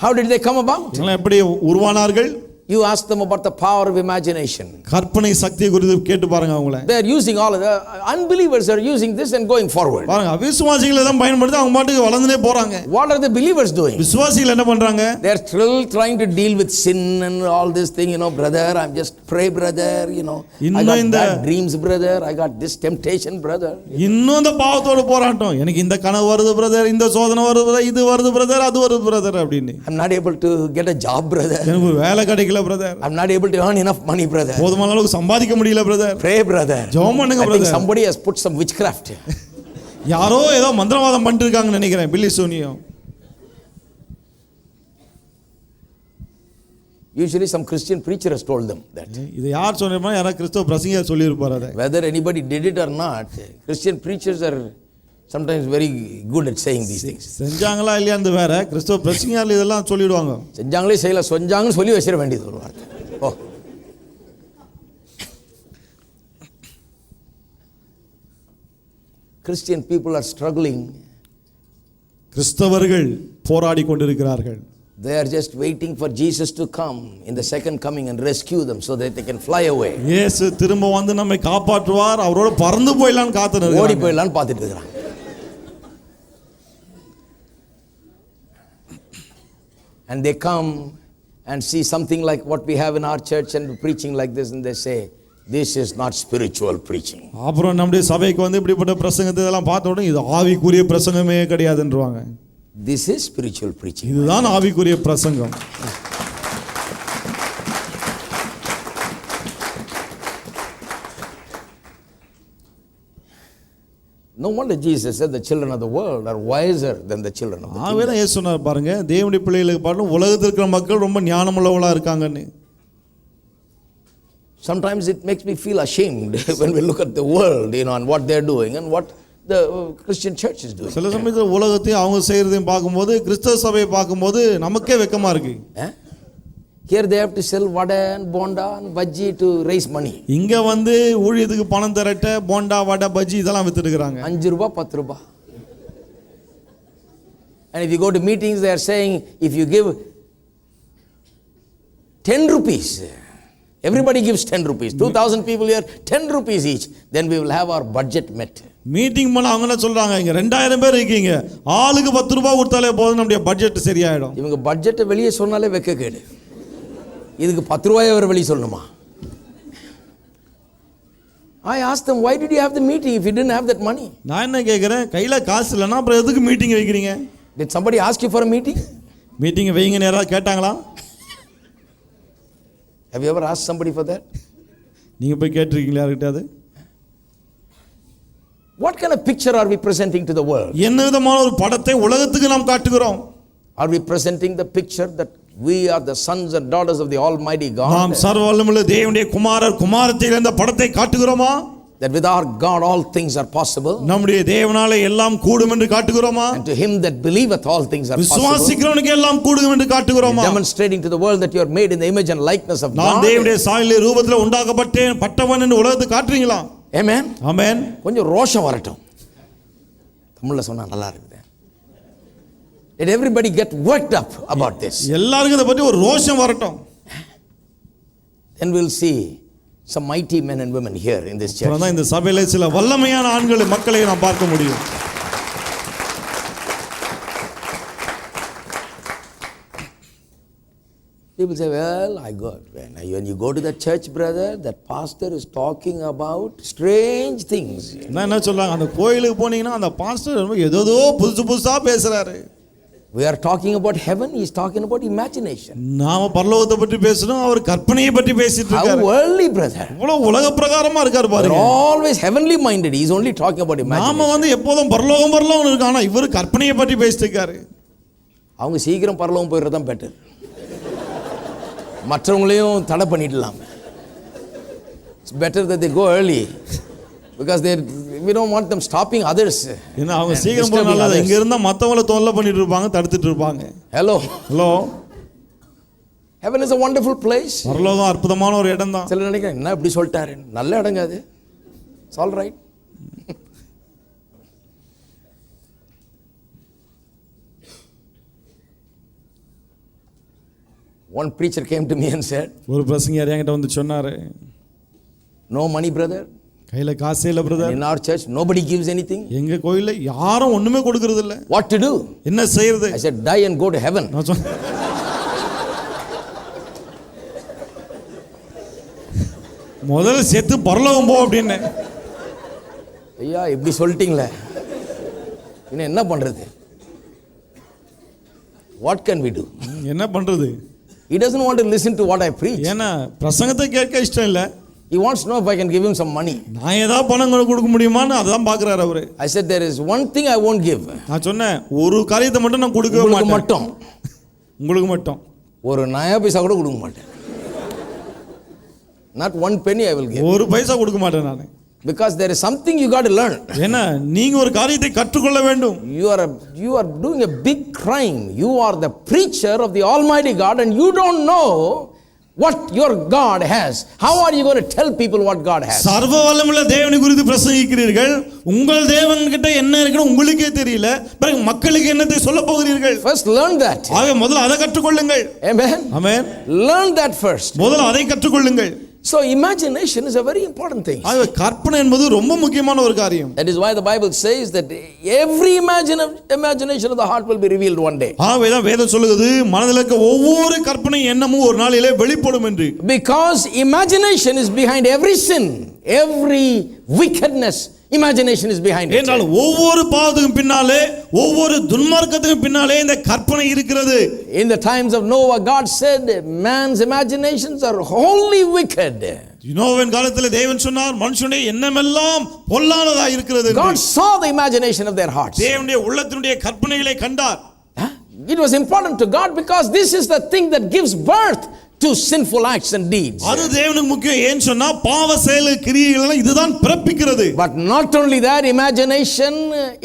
How did they come about? இவங்க எப்படி உருவானார்கள்? You ask them about the power of imagination. கற்பனை சக்தியை குறித்து கேட்டு பாருங்க அவங்கள. They are using all of the unbelievers are using this and going forward. பாருங்க அவிசுவாசிகளை தான் பயன்படுத்தி அவங்க பாட்டுக்கு வளர்ந்துட்டே போறாங்க. What are the believers doing? விசுவாசிகள் என்ன பண்றாங்க? They are still trying to deal with sin and all this thing, brother, I'm just pray brother, I got bad dreams brother, I got this temptation brother. இன்னும் இந்த பாவத்தோட போராட்டம். எனக்கு இந்த கனவு வருது பிரதர், இந்த சோதனை வருது பிரதர், இது வருது பிரதர், அது வருது பிரதர் அப்படின்னு. I'm not able to get a job brother. எனக்கு வேலை கிடைக்கல brother. I'm not able to earn enough money brother. போதுமான அளவுக்கு சம்பாதிக்க முடியல பிரதர். Pray brother. ஜெபம் பண்ணுங்க I think brother. somebody has put some witchcraft. யாரோ ஏதோ மந்திரவாதம் பண்ணிட்டு இருக்காங்கன்னு நினைக்கிறேன், பில்லி சூனியம். Usually some Christian preacher has told them that. இது யார் சொன்னா? யாரா கிறிஸ்தவ பிரசங்கியார் சொல்லி இருப்பார் அதை. Whether anybody did it or not, Christian preachers are sometimes very good at saying these things. செஞ்சாங்களா இல்லையான்னு வேற, கிறிஸ்தவ பிரசங்கியார் இதெல்லாம் சொல்லிடுவாங்க. செஞ்சாங்களே செய்யல சொஞ்சாங்கன்னு சொல்லி வச்சிர வேண்டியது ஒரு வார்த்தை. Christian people are struggling. கிறிஸ்தவர்கள் போராடி கொண்டிருக்கிறார்கள். They are just waiting for Jesus to come in the second coming and rescue them so that they can fly away. இயேசு திரும்ப வந்து நம்மை காப்பாற்றுவார், அவரோட பறந்து போயிடலாம்னு காத்துறாங்க. ஓடி போயிடலாம்னு பார்த்துட்டு இருக்காங்க. And they come and see something like what we have in our church and preaching like this, and they say, this is not spiritual preaching. அப்புறம் நம்முடைய சபைக்கு வந்து இப்படிப்பட்ட பிரசங்கத்தை எல்லாம் பார்த்த உடனே இது ஆவிக்குரிய பிரசங்கமே கிடையாதுன்றாங்க. This is spiritual preaching. இதுதான் ஆவிக்குரிய பிரசங்கம். No wonder Jesus said the children of the world are wiser than the children of the kingdom. ஆவேதான் இயேசு சொன்னார் பாருங்க, தேவனுடைய பிள்ளைகளுக்கு பாருங்க உலகத்தில் இருக்கிற மக்கள் ரொம்ப ஞானமுள்ளவங்களா இருக்காங்கன்னு. Sometimes it makes me feel ashamed when we look at the world, and what they're doing and what the Christian church is doing. சில சமயத்தில் உலகத்தையும் அவங்க செய்யறதையும் பார்க்கும்போது, கிறிஸ்தவ சபையை பார்க்கும்போது நமக்கே வெக்கமா இருக்கு. Here they have to sell vada and bonda and bhaji to raise money. இங்க வந்து ஊழியத்துக்கு பணம் திரட்ட போண்டா வடை பஜ்ஜி இதெல்லாம் வித்துட்டு இருக்காங்க. 5 ரூபாய் 10 ரூபாய். And if you go to meetings, they are saying if you give 10 rupees, everybody gives 10 rupees, 2000 people here, 10 rupees each, then we will have our budget met. Meeting பண்ண அவங்க என்ன சொல்றாங்க, இங்க 2000 பேர் இருக்கீங்க, ஆளுக்கு 10 ரூபாய் கொடுத்தாலே போதும், நம்முடைய பட்ஜெட் சரியாயிடும். இவங்க பட்ஜெட்டை வெளியே சொன்னாலே வெக்க கேடு, இதுக்கு 10 ரூபாயை அவர் வெளியே சொல்லணுமா? I asked them, why did you have the meeting if you didn't have that money? நான் என்ன கேக்குறேன், கையில காசு இல்லைன்னா அப்புறம் எதுக்கு மீட்டிங் வைக்கிறீங்க? Did somebody ask you for a meeting? Meeting வைங்கன்னு யாராவது கேட்டாங்களா? Have you ever asked somebody for that? நீங்க போய் கேட்டிருக்கீங்களா யார்கிட்டயாவது? What kind of picture are we presenting to the world? என்ன விதமான ஒரு படத்தை உலகத்துக்கு நாம் காட்டுகிறோம்? Are we presenting the picture that we are the sons and daughters of the Almighty God? நாம் சர்வ வல்லமையுள்ள தேவனுடைய குமாரர் குமாரத்திகள் என்ற படத்தை காட்டுகிறோமா? That with our God all things are possible. நம்முடைய தேவனாலே எல்லாம் கூடும் என்று காட்டுகிறோமா? And to him that believeth all things are possible. விசுவாசிக்கிறவனுக்கு எல்லாம் கூடும் என்று காட்டுகிறோமா? Demonstrating to the world that you are made in the image and likeness of God. நான் தேவனுடைய சாயலிலே ரூபத்திலே உண்டாக்கப்பட்டவன் என்று உலகத்துக்கு காட்டுறீங்களா? Amen. Amen. கொஞ்சம் ரோஷம் வரட்டும். தமிழ்ல சொன்னா நல்லா இருக்குது. Let everybody get worked up about this. எல்லாருக்கும் இத பத்தி ஒரு ரோஷம் வரட்டும். Then we'll see some mighty men and women here in this church. அப்புறம் இந்த சபையில சில வல்லமையான ஆண்களை மக்களை நாம் பார்க்க முடியும். People say, well, when you go to the church, brother, that pastor is talking about strange things. என்ன சொல்றாங்க, அந்த கோயிலுக்கு போனீங்கன்னா அந்த பாஸ்டர் ஏதோ புதுசா பேசுறாரு. We are talking about heaven, he is talking about imagination. நாம பரலோகத்தை பற்றி பேசுறோம், அவர் கற்பனையை பற்றி பேசிட்டு இருக்காரு. How worldly, brother. இவ்வளவு உலக பிரகாரமா இருக்காரு பாருங்க. Always heavenly minded, he is only talking about imagination. நாம எப்போதும் பரலோகம் இருக்காங்க, ஆனா இவர் கற்பனையை பற்றி பேசிட்டு இருக்காரு. அவங்க சீக்கிரம் பரலோகம் போயிடுறது தான் பெட்டர். மற்றவங்களையும் தடை பண்ணிடலாம். It's better that they go early because we don't want them stopping others. ஏன்னா அவங்க சீக்கிரம் போனால இங்க இருந்தா மத்தவங்கள தொல்லை பண்ணிட்டு இருப்பாங்க, தடுத்துட்டு இருப்பாங்க. Hello. Heaven is a wonderful place. பரலோகம் அற்புதமான ஒரு இடம் தான். சிலர் நினைக்கிறேன் என்ன இப்படி சொல்லிட்டாரு, நல்ல இடங்க அது. It's all right. One preacher came to me and said, ஒரு பிரசங்கியார் என்கிட்ட வந்து சொன்னாரு, no money, brother. கையில காசே இல்ல brother. In our church nobody gives anything. எங்க கோயில்ல யாரும் ஒண்ணுமே கொடுக்கிறது இல்ல. What to do? என்ன செய்யறது? I said, die and go to heaven. முதல்ல செத்து பரலோகம் போ அப்படினே. ஐயா இப்படி சொல்லிட்டீங்களே, இன்னும் என்ன பண்றது? What can we do? என்ன பண்றது? He doesn't want to listen to what I preach. ஏன்னா பிரசங்கத்தை கேட்க இஷ்டம் இல்ல. He wants to know if I can give him some money. நான் ஏதாவது பணம் கொடுக்க முடியுமான்னு அதான் பார்க்கறாரு அவரு. I said there is one thing I won't give. நான் சொன்னேன் ஒரு காரியத்தை மட்டும் நான் கொடுக்கவே மாட்டேன். உங்களுக்கு மட்டும் ஒரு நயா பைசா கூட கொடுக்க மாட்டேன். Not one penny I will give. ஒரு பைசா கொடுக்க மாட்டேன் நான். Because there is something you got to learn. ஏன்னா நீங்க ஒரு காரியத்தை கற்றுக்கொள்ள வேண்டும். You are doing a big crime. You are the preacher of the Almighty God and you don't know what your God has. How are you going to tell people what God has? சர்வ வல்லமையுள்ள தேவனை குறித்து பிரசங்கிக்கிறீர்கள், உங்கள் தேவன் கிட்ட என்ன இருக்குன்னு உங்களுக்கே தெரியல, பிறகு மக்களுக்கு என்னத்தை சொல்ல போகிறீர்கள்? First learn that. ஆக முதல்ல அதை கற்றுக்கொள்ளுங்கள். Amen. Amen. Learn that first. முதல்ல அதை கற்றுக்கொள்ளுங்கள். So imagination is a very important thing. ஆக கற்பனை என்பது ரொம்ப முக்கியமான ஒரு காரியம். That is why the Bible says that every imagination of the heart will be revealed one day. வேதம் சொல்லுகிறது மனதில் இருக்க ஒவ்வொரு கற்பனை எண்ணமும் ஒரு நாளிலே வெளிப்படும் என்று. Because imagination is behind every sin, every wickedness. Imagination is behind it. என்றால் ஒவ்வொரு பாவத்துக்கும் பின்னாலே, ஒவ்வொரு துன்மார்க்கத்துக்கும் பின்னாலே இந்த கற்பனை இருக்கிறது. In the times of Noah, God said man's imaginations are wholly wicked. நோவாவின் காலத்திலே தேவன் சொன்னார் மனுஷனுடைய எண்ணமெல்லாம் பொல்லாததா இருக்கிறது. God saw the imagination of their hearts. தேவனுடைய உள்ளத்தினுடைய கற்பனைகளை கண்டார். It was important to God because this is the thing that gives birth to sinful acts and deeds. அது தேவனுக்கு முக்கியம். ஏன் சொன்னா பாவ செயல் கிரியைகள் இதுதான் பிறப்பிக்கிறது. But not only that, imagination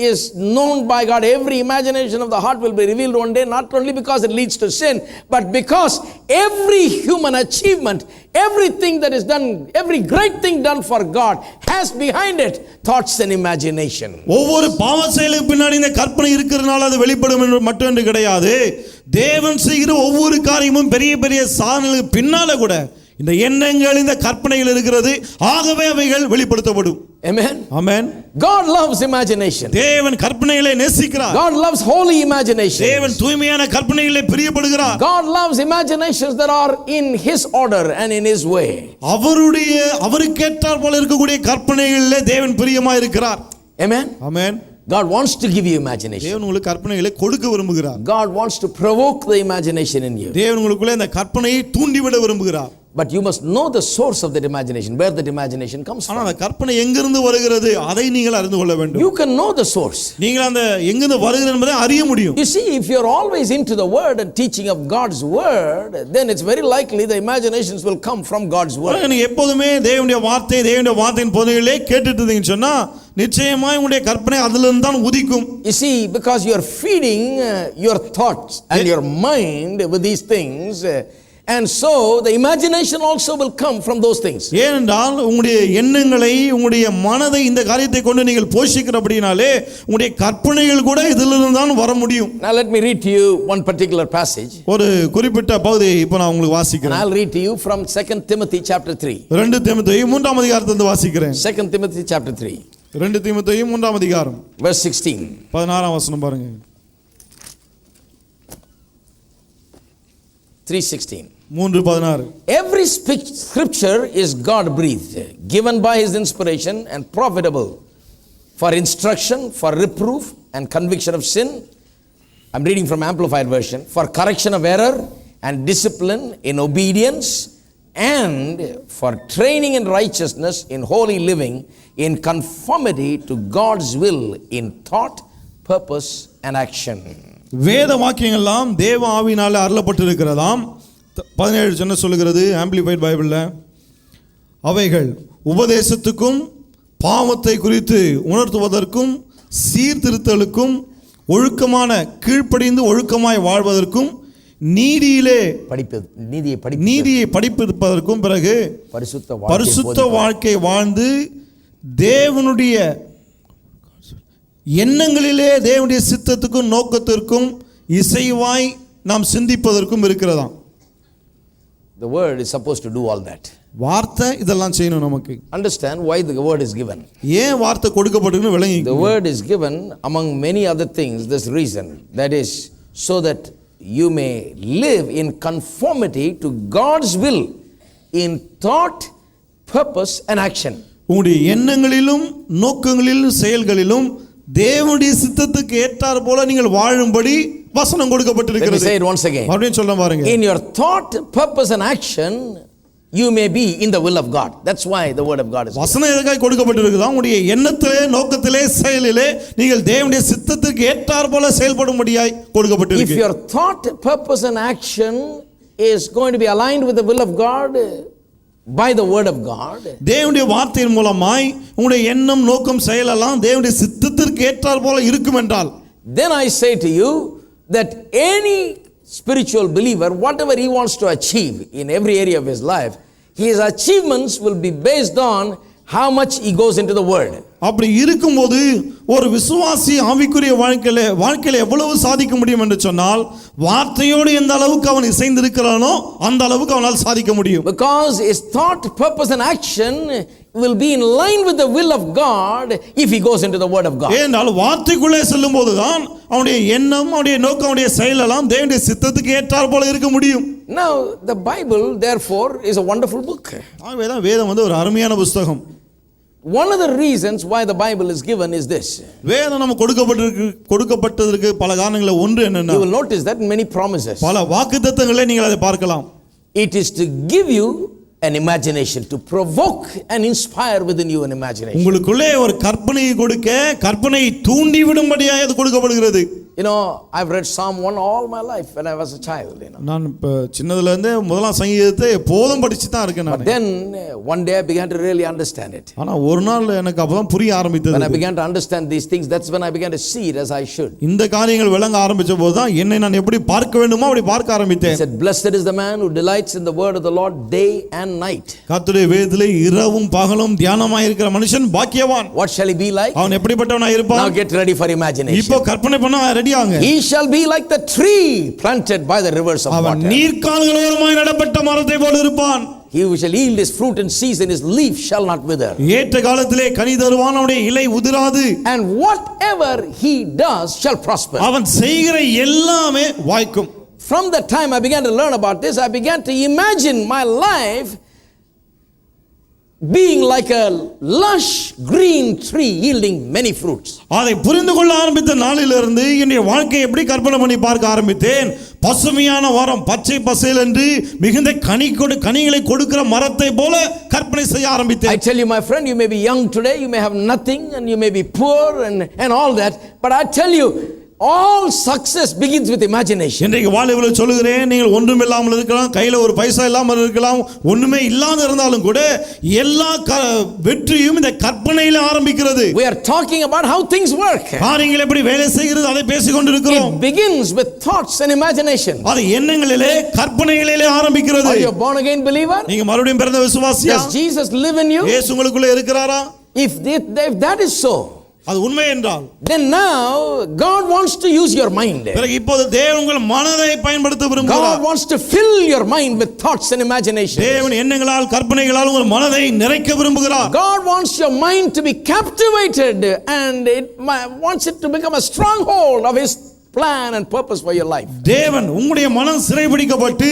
is known by God. Every imagination of the heart will be revealed one day, not only because it leads to sin, but because every human achievement, everything that is done, every great thing done for God has behind it thoughts and imagination. ஒவ்வொரு பாவ செயலுக்கு பின்னாடி இந்த கற்பனை இருக்கிறதுனால அது வெளிப்படும் என்று மட்டும் கிடையாது. தேவன் செய்கிற ஒவ்வொரு காரியமும் பெரிய பெரிய சாதனைகளுக்கு பின்னால கூட இந்த எண்ணங்கள் இந்த கற்பனைகள் இருக்கிறது. ஆகவே அவைகள் வெளிப்படுத்தப்படும். Amen. Amen. God loves imagination. தேவன் கற்பனைகளை நேசிக்கிறார். God loves holy imagination. தேவன் தூய்மையான கற்பனைகளை பிரியப்படுகிறார். God loves imaginations that are in his order and in his way. அவருக்கேற்றார் போல இருக்கக்கூடிய கற்பனைகளிலே தேவன் பிரியமாய் இருக்கிறார். Amen. Amen. God wants to give you imagination. தேவன் உங்களுக்கு கற்பனைகளை கொடுக்க விரும்புகிறார். God wants to provoke the imagination in you. தேவன் உங்களுக்குள்ள இந்த கற்பனையை தூண்டிவிட விரும்புகிறார். But you must know the source of that imagination, where that imagination comes from. ஆனா அந்த கற்பனை எங்கிருந்து வருகிறது அதை நீங்கள் அறிந்து கொள்ள வேண்டும். You can know the source. நீங்கள் அந்த எங்கிருந்து வருகிறது என்பதை அறிய முடியும். You see, if you're always into the word and teaching of God's word, then it's very likely the imaginations will come from God's word. நீங்க எப்போதுமே தேவனுடைய வார்த்தையின் போதனைகளே கேட்டுட்டு இருந்தீங்கன்னு சொன்னா நிச்சயமாய் உங்களுடைய கற்பனை அதிலிருந்து தான் உதிக்கும். You see, because you are feeding your thoughts and your mind with these things, And so the imagination also will come from those things. ஏனென்றால் உங்களுடைய எண்ணங்களை உங்களுடைய மனதை இந்த காரியத்தை கொண்டு நீங்கள் போஷிக்கிறபடினாலே உங்களுடைய கற்பனைகள் கூட இதிலிருந்து தான் வர முடியும். Now let me read to you one particular passage. ஒரு குறிப்பிட்ட பகுதியை இப்போ நான் உங்களுக்கு And வாசிக்கிறேன். I'll read to you from 2 Timothy chapter 3. 2 தீமோத்தேயு 3ஆம் அதிகாரத்திலிருந்து வாசிக்கிறேன். 2 Timothy chapter 3. 2 தீமோத்தேயு 3ஆம் அதிகாரம் verse 16. 16ஆம் வசனம் பாருங்க. 3:16. 3:16. Every scripture is God breathed, given by his inspiration and profitable for instruction, for reproof and conviction of sin. I'm reading from Amplified Version. For correction of error and discipline in obedience, and for training in righteousness, in holy living, in conformity to God's will, in thought, purpose and action. வேத வாக்கியங்கள்லாம் தேவ ஆவியினாலே அருளப்பட்டிருக்கிறதாம். 17 என்ன சொல்லுகிறது amplified பைபிள்ல? அவைகள் உபதேசத்துக்கும் பாவத்தை குறித்து உணர்த்துவதற்கும் சீர்திருத்தலுக்கும் ஒழுக்கமான கீழ்ப்படிந்து ஒழுக்கமாய் வாழ்வதற்கும் நீதியை படிப்பதற்கும் பிறகு பரிசுத்த வாழ்க்கை வாழ்ந்து தேவனுடைய எண்ணங்களிலே தேவனுடைய சித்தத்துக்கும் நோக்கத்திற்கும் இசைவாய் நாம் சிந்திப்பதற்கும் இருக்கிறதாம். The word is supposed to do all that. வார்த்தை இதெல்லாம் செய்யணும் நமக்கு. Understand why the word is given. ஏன் வார்த்தை கொடுக்கப்பட்டிருக்குன்னு விளங்கி. The word is given among many other things, this reason, that is so that you may live in conformity to God's will in thought, purpose and action. உங்களுடைய எண்ணங்களிலும் நோக்கங்களிலும் செயல்களிலும் தேவனுடைய சித்தத்துக்கு ஏற்றார் போல நீங்கள் வாழும்படி வசனம் கொடுக்கப்பட்டிருக்கிறது. Let me say it once again. மறுபடியும் சொல்ல பாருங்க. In your thought, purpose and action you may be in the will of God. That's why the word of God is given. வசனம் எதற்காக கொடுக்கப்பட்டிருக்குதா? உங்களுடைய எண்ணத்திலே நோக்கத்திலே செயலிலே நீங்கள் தேவனுடைய சித்தத்துக்கு ஏற்றார் போல செயல்படும்படியாய் கொடுக்கப்பட்டிருக்கு. If your thought, purpose and action is going to be aligned with the will of God by the word of God, தேவனுடைய வார்த்தையின் மூலமாய் உங்களுடைய எண்ணம் நோக்கம் செயல் எல்லாம் தேவனுடைய சித்தத்திற்கு ஏற்றார் போல இருக்கும் என்றால், then I say to you that any spiritual believer, whatever he wants to achieve in every area of his life, his achievements will be based on how much he goes into the word. அப்படி இருக்கும்போது ஒரு விசுவாசி ஆவிக்குரிய வாழ்க்கையில எவ்வளவு சாதிக்க முடியும் என்று சொன்னால், வார்த்தையோடு எந்த அளவுக்கு அவன் இசைந்திருக்கிறானோ அந்த அளவுக்கு அவனால் சாதிக்க முடியும். Because his thought, purpose and action will be in line with the will of God if he goes into the word of God. ஏனால் வார்த்தைக்குள்ளே செல்லும்போதுதான் அவனுடைய எண்ணம், அவனுடைய நோக்கம், அவனுடைய செயல் எல்லாம் தேவனுடைய சித்தத்துக்கு ஏற்றார் போல இருக்க முடியும். Now the Bible therefore is a wonderful book. ஆகவேதான் வேதம் ஒரு அருமையான புத்தகம். One of the reasons why the Bible is given is this. வேதம் நமக்கு கொடுக்கப்பட்டதற்கு பல காரணங்கள ஒன்று என்னன்னா, you will notice that in many promises, பல வாக்குத்தத்தங்களை நீங்கள் அதை பார்க்கலாம். It is to give you an imagination, to provoke and inspire within you an imagination. உங்களுக்குள்ளே ஒரு கற்பனையை கொடுக்க, கற்பனையை தூண்டி விடும்படியாக அது கொடுக்கப்படுகிறது. You know, I've read Psalm 1 all my life when I was a child, you know. நான் சின்னதுல இருந்தே முதலாம் சங்கீதத்தை எப்போதும் படிச்சு தான் இருக்கேன் நான். But then one day I began to really understand it. ஆனா ஒரு நாள் எனக்கு அப்பதான் புரிய ஆரம்பித்தது. When I began to understand these things, that's when I began to see it as I should. இந்த காரியங்கள் விளங்க ஆரம்பிச்ச போது தான் என்னை நான் எப்படி பார்க்க வேண்டுமோ அப்படி பார்க்க ஆரம்பித்தேன். He said, "Blessed is the man who delights in the word of the Lord day and night." கர்த்தருடைய வேதத்திலே இரவும் பகலும் தியானமாய் இருக்கிற மனுஷன் பாக்கியவான். What shall he be like? அவன் எப்படிப்பட்டவனாய் இருப்பான்? Now get ready for imagination. இப்போ கற்பனை பண்ண ரெடி ஆங்க. He shall be like the tree planted by the rivers of water. அவன் நீர்க்கால்களோரமாய் நடப்பட்ட மரத்தை போல இருப்பான். He shall yield his fruit in season, his leaf shall not wither. ஏற்ற காலத்திலே கனி தருவான், அவனுடைய இலை உதிராது. And whatever he does shall prosper. அவன் செய்கிற எல்லாமே வாய்க்கும். From the time I began to learn about this, I began to imagine my life being like a lush green tree yielding many fruits. அதை புரிந்து கொள்ள ஆரம்பித்த நாளிலிருந்து என்னுடைய வாழ்க்கையை எப்படி கற்பனை பண்ணி பார்க்க ஆரம்பித்தேன். பசுமையான மரம், பச்சை பசேல் என்று மிகுந்த கனிகளை கொடுக்கிற மரத்தை போல கற்பனை செய்ய ஆரம்பித்தேன். I tell you, my friend, you may be young today, you may have nothing and you may be poor and all that, but I tell you, all success begins with imagination. இன்றைக்கு வாலிபர்கள் சொல்லுகிறேன், நீங்கள் ஒன்றும் இல்லாமல் இருக்கலாம், கையில ஒரு பைசா இல்லாமல் இருக்கலாம், ஒண்ணுமே இல்லாத இருந்தாலும் கூட எல்லா வெற்றியும் இந்த கற்பனையில ஆரம்பிக்கிறது. We are talking about how things work. காரியங்கள் எப்படி வேலை செய்கிறது அதை பேசிக் கொண்டிருக்கிறோம். It begins with thoughts and imagination. அது எண்ணங்களிலே கற்பனைகளிலே ஆரம்பிக்கிறது. Are you a born again believer? நீங்க மறுபடியும் பிறந்த விசுவாசியா? Does Jesus live in you? இயேசு உங்களுக்குள்ள இருக்கிறாரா? If that is so, அது உண்மை என்றால், then now God wants to use your mind. பிறகு இப்போது தேவன் உங்கள் மனதை பயன்படுத்த விரும்புகிறார். God wants to fill your mind with thoughts and imagination. தேவன் எண்ணங்களால் கற்பனைகளால் உங்கள் மனதை நிறைக்க விரும்புகிறார். God wants your mind to be captivated and wants it to become a stronghold of his plan and purpose for your life. தேவன் உங்களுடைய மனம் சிறைபிடிக்கப்பட்டு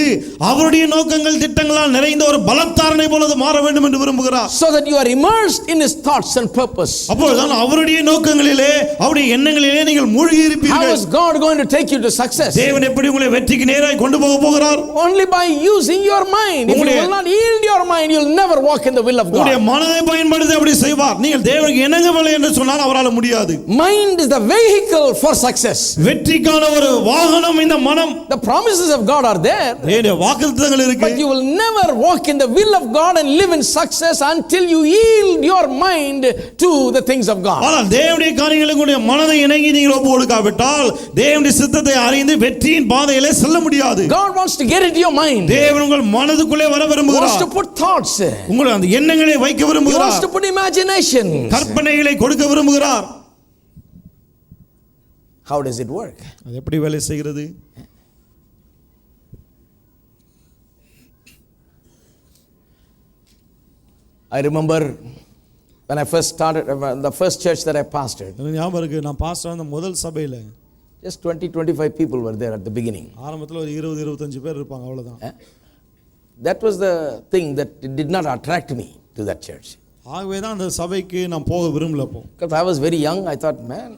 அவருடைய நோக்கங்கள் திட்டங்களால் நிறைந்த ஒரு பலத்தாரனை போல அது மாற வேண்டும் என்று விரும்புகிறார். So that you are immersed in his thoughts and purpose. அப்பொழுதுதான் அவருடைய நோக்கங்களிலே அவருடைய எண்ணங்களிலே நீங்கள் மூழ்கி இருப்பீர்கள். How is God going to take you to success? தேவன் எப்படி உங்களை வெற்றிக்கு நேராக கொண்டு போக போகிறார்? Only by using your mind. If you will not yield your mind, you will never walk in the will of God. உங்களுடைய மனதை பயன்படுத்தி அப்படி செய்வார். நீங்கள் தேவனுக்கு இணங்கவில்லை என்று சொன்னால் அவரால் முடியாது. Mind is the vehicle for success. வெற்றிக்கான ஒரு வாகனம் இந்த மனம். The promises of God are there. தேவனுடைய வாக்குத்தத்தங்கள் இருக்கு. But you will never walk in the will of God and live in success until you yield your mind to the things of God. ஆனால் தேவனுடைய காரியங்களுக்கு உங்களுடைய மனதை இணங்கி நீங்கள் ஒப்பு கொடுக்காவிட்டால் தேவனுடைய சித்தத்தை அறிந்து வெற்றியின் பாதையிலே செல்ல முடியாது. God wants to get into your mind. தேவன் உங்கள் மனதுக்குள்ளே வர விரும்புகிறார். Wants to put thoughts. உங்கள் அந்த எண்ணங்களை வைக்க He விரும்புகிறார். wants to put imagination. கற்பனைகளை கொடுக்க விரும்புகிறார். How does it work? அது எப்படி வேலை செய்கிறது? I remember when I first started the first church that I pastored. எனக்கு ஞாபகம் இருக்கு, நான் பாஸ்டர் ஆன முதல் சபையில Just 20-25 people were there at the beginning. ஆரம்பத்துல ஒரு 20-25 பேர் இருப்பாங்க, அவ்வளவுதான். That was the thing that did not attract me to that church. ஆகவே தான் அந்த சபைக்கு நான் போக விரும்பல. Because I was very young, I thought, man,